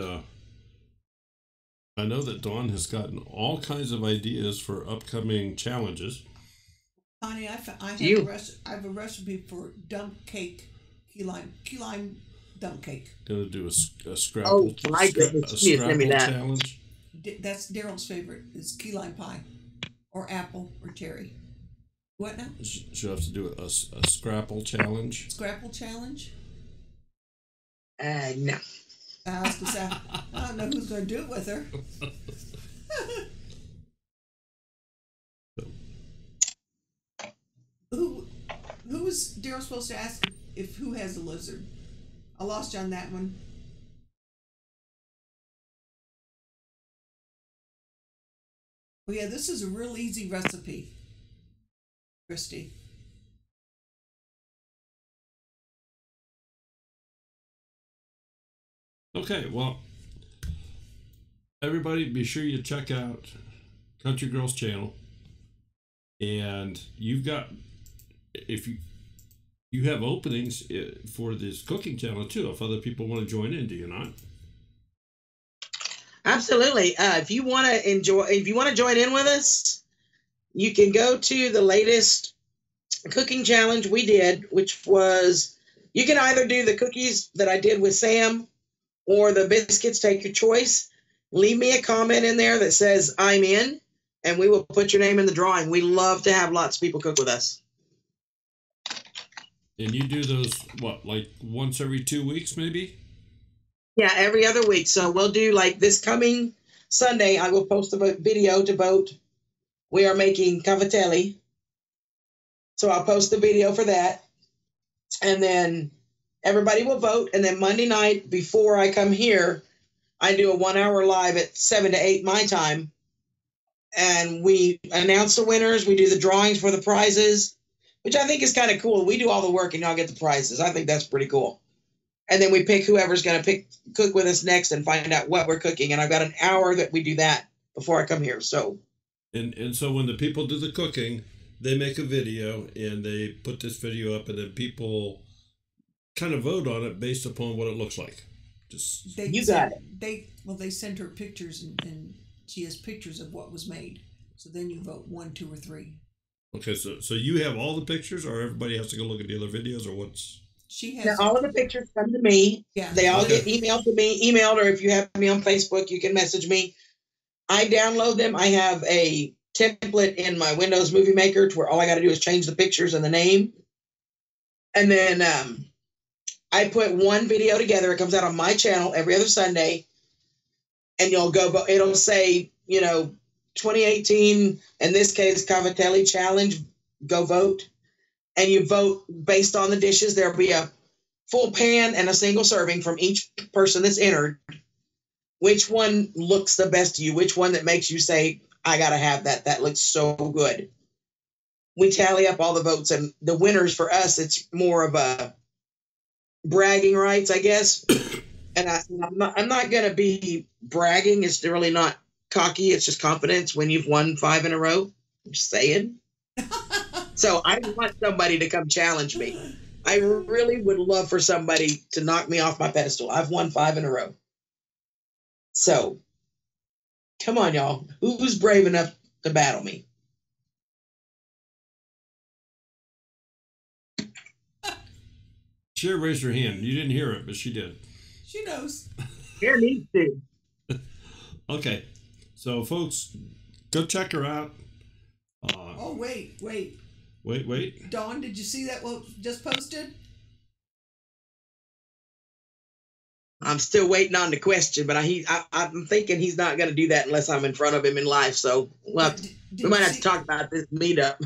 Dawn has gotten all kinds of ideas for upcoming challenges. Honey, I have a recipe for dump cake, key lime dump cake. Gonna do a scrapple. Oh my goodness! A scrapple challenge. That's Daryl's favorite. Is key lime pie, or apple, or cherry. What now? She'll have to do a scrapple challenge. Scrapple challenge? No. I was gonna say, I don't know who's going to do it with her. Who was Daryl supposed to ask if who has a lizard? I lost you on that one. Oh yeah, this is a real easy recipe, Christy. Okay, well, everybody be sure you check out Countreegirl's channel. And you've got, if you have openings for this cooking channel too, if other people want to join in, do you not? Absolutely. If you want to join in with us, you can go to the latest cooking challenge we did, which was, you can either do the cookies that I did with Sam or the biscuits, take your choice. Leave me a comment in there that says I'm in, and we will put your name in the drawing. We love to have lots of people cook with us. And you do those, what, like once every 2 weeks, maybe? Yeah, every other week. So we'll do, like, this coming Sunday, I will post a video to vote. We are making cavatelli. So I'll post the video for that. And then everybody will vote. And then Monday night before I come here, I do a 1 hour live at 7 to 8 my time. And we announce the winners. We do the drawings for the prizes, which I think is kind of cool. We do all the work and y'all get the prizes. I think that's pretty cool. And then we pick whoever's going to cook with us next and find out what we're cooking. And I've got an hour that we do that before I come here. So, and so when the people do the cooking, they make a video and they put this video up, and then people kind of vote on it based upon what it looks like. Just you got it. They sent her pictures, and she has pictures of what was made. So then you vote 1, 2, or 3. Okay, so you have all the pictures, or everybody has to go look at the other videos, or what's? She has. Now, all of the pictures come to me. Yeah. They all get emailed to me, or if you have me on Facebook, you can message me. I download them. I have a template in my Windows Movie Maker to where all I got to do is change the pictures and the name. And then I put one video together. It comes out on my channel every other Sunday. And it'll say, 2018, in this case, Cavatelli Challenge, go vote. And you vote based on the dishes. There'll be a full pan and a single serving from each person that's entered. Which one looks the best to you? Which one that makes you say, I got to have that. That looks so good. We tally up all the votes, and the winners for us, it's more of a bragging rights, I guess. And I'm not going to be bragging. It's really not cocky. It's just confidence when you've won 5 in a row. I'm just saying. So I want somebody to come challenge me. I really would love for somebody to knock me off my pedestal. I've won 5 in a row. So, come on, y'all. Who's brave enough to battle me? She raised her hand. You didn't hear it, but she did. She knows. There needs to. Okay. So, folks, go check her out. Oh, wait. Wait. Dawn, did you see that what just posted? I'm still waiting on the question, but I'm thinking he's not going to do that unless I'm in front of him in live. So we might have to talk about this meetup.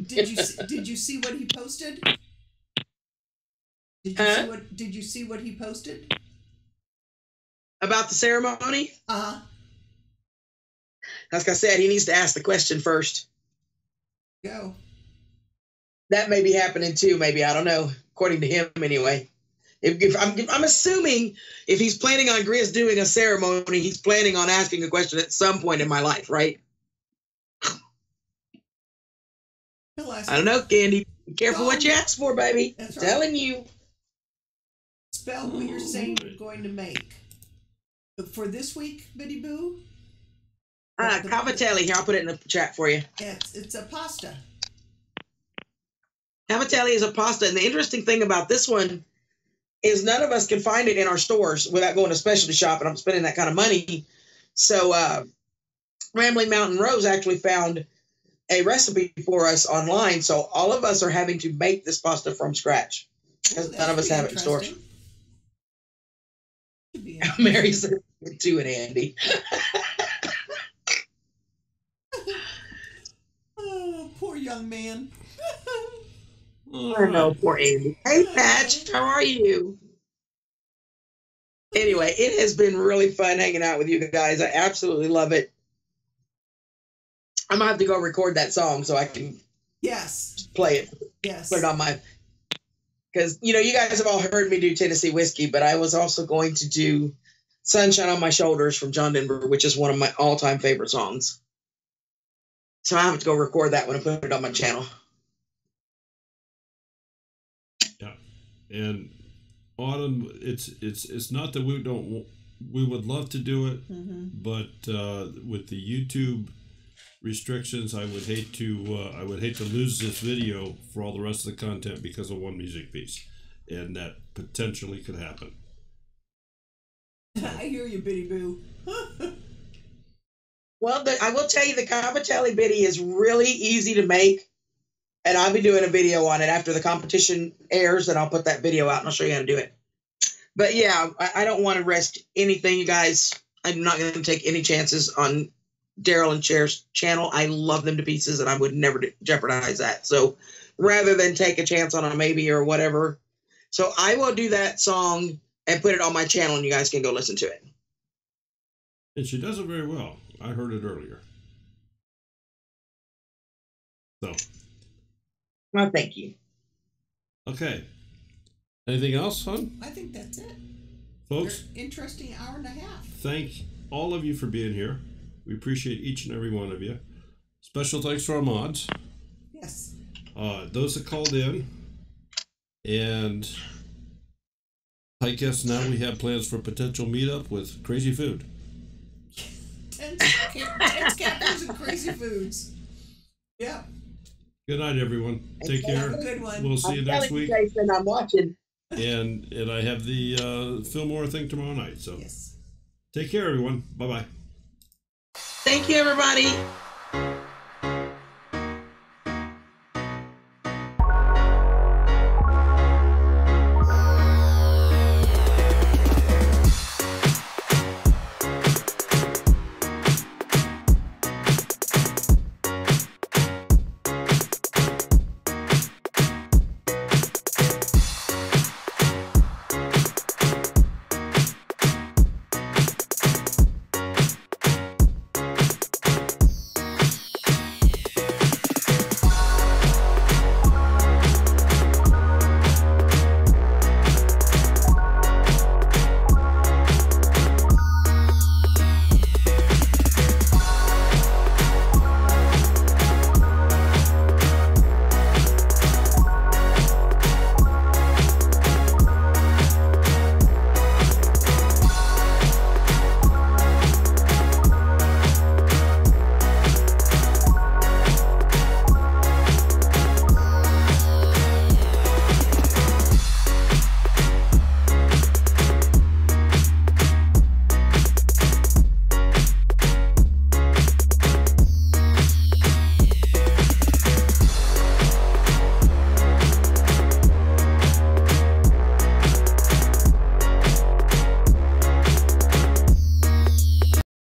Did you see what he posted? Did you see what he posted? About the ceremony? Uh-huh. Like I said, he needs to ask the question first. Go. That may be happening too, maybe. I don't know. According to him, anyway. If I'm assuming if he's planning on Grizz doing a ceremony, he's planning on asking a question at some point in my life, right? I don't know, Candy. Be careful what you ask for, baby. That's right. Telling you. Spell what you're saying you're going to make. For this week, Biddy Boo? Cavatelli. Here, I'll put it in the chat for you. It's a pasta. Cavatelli is a pasta. And the interesting thing about this one is none of us can find it in our stores without going to specialty shop, and I'm spending that kind of money. So Rambling Mountain Rose actually found a recipe for us online, so all of us are having to make this pasta from scratch because none of us have it in stores. Mary said to it, Andy. Oh, poor young man. I know, poor Andy. Hey, Patch, how are you? Anyway, it has been really fun hanging out with you guys. I absolutely love it. I'm going to have to go record that song so I can play it. Yes. Put it on my... Because, you guys have all heard me do Tennessee Whiskey, but I was also going to do Sunshine on My Shoulders from John Denver, which is one of my all-time favorite songs. So I have to go record that one and put it on my channel. Yeah. And Autumn, it's not that we would love to do it, but with the YouTube restrictions, I would hate to lose this video for all the rest of the content because of one music piece, and that potentially could happen. I hear you, Biddy Boo. Well, I will tell you, the Cavatelli Biddy is really easy to make, and I'll be doing a video on it after the competition airs, and I'll put that video out and I'll show you how to do it. But yeah, I don't want to risk anything, you guys. I'm not going to take any chances on Daryl and Cher's channel. I love them to pieces, and I would never jeopardize that. So rather than take a chance on a maybe or whatever. So I will do that song and put it on my channel, and you guys can go listen to it. And she does it very well. I heard it earlier. So. Well, thank you. Okay. Anything else, hon? I think that's it. Folks? Interesting hour and a half. Thank all of you for being here. We appreciate each and every one of you. Special thanks to our mods. Yes. Those that called in. And I guess now we have plans for a potential meetup with Crazy Food. Tens campers and crazy foods. Yeah. Good night, everyone. Take care. Have a good one. We'll see you next week. Jason, I'm watching. And I have the Filmora thing tomorrow night. So yes. Take care, everyone. Bye-bye. Thank you, everybody.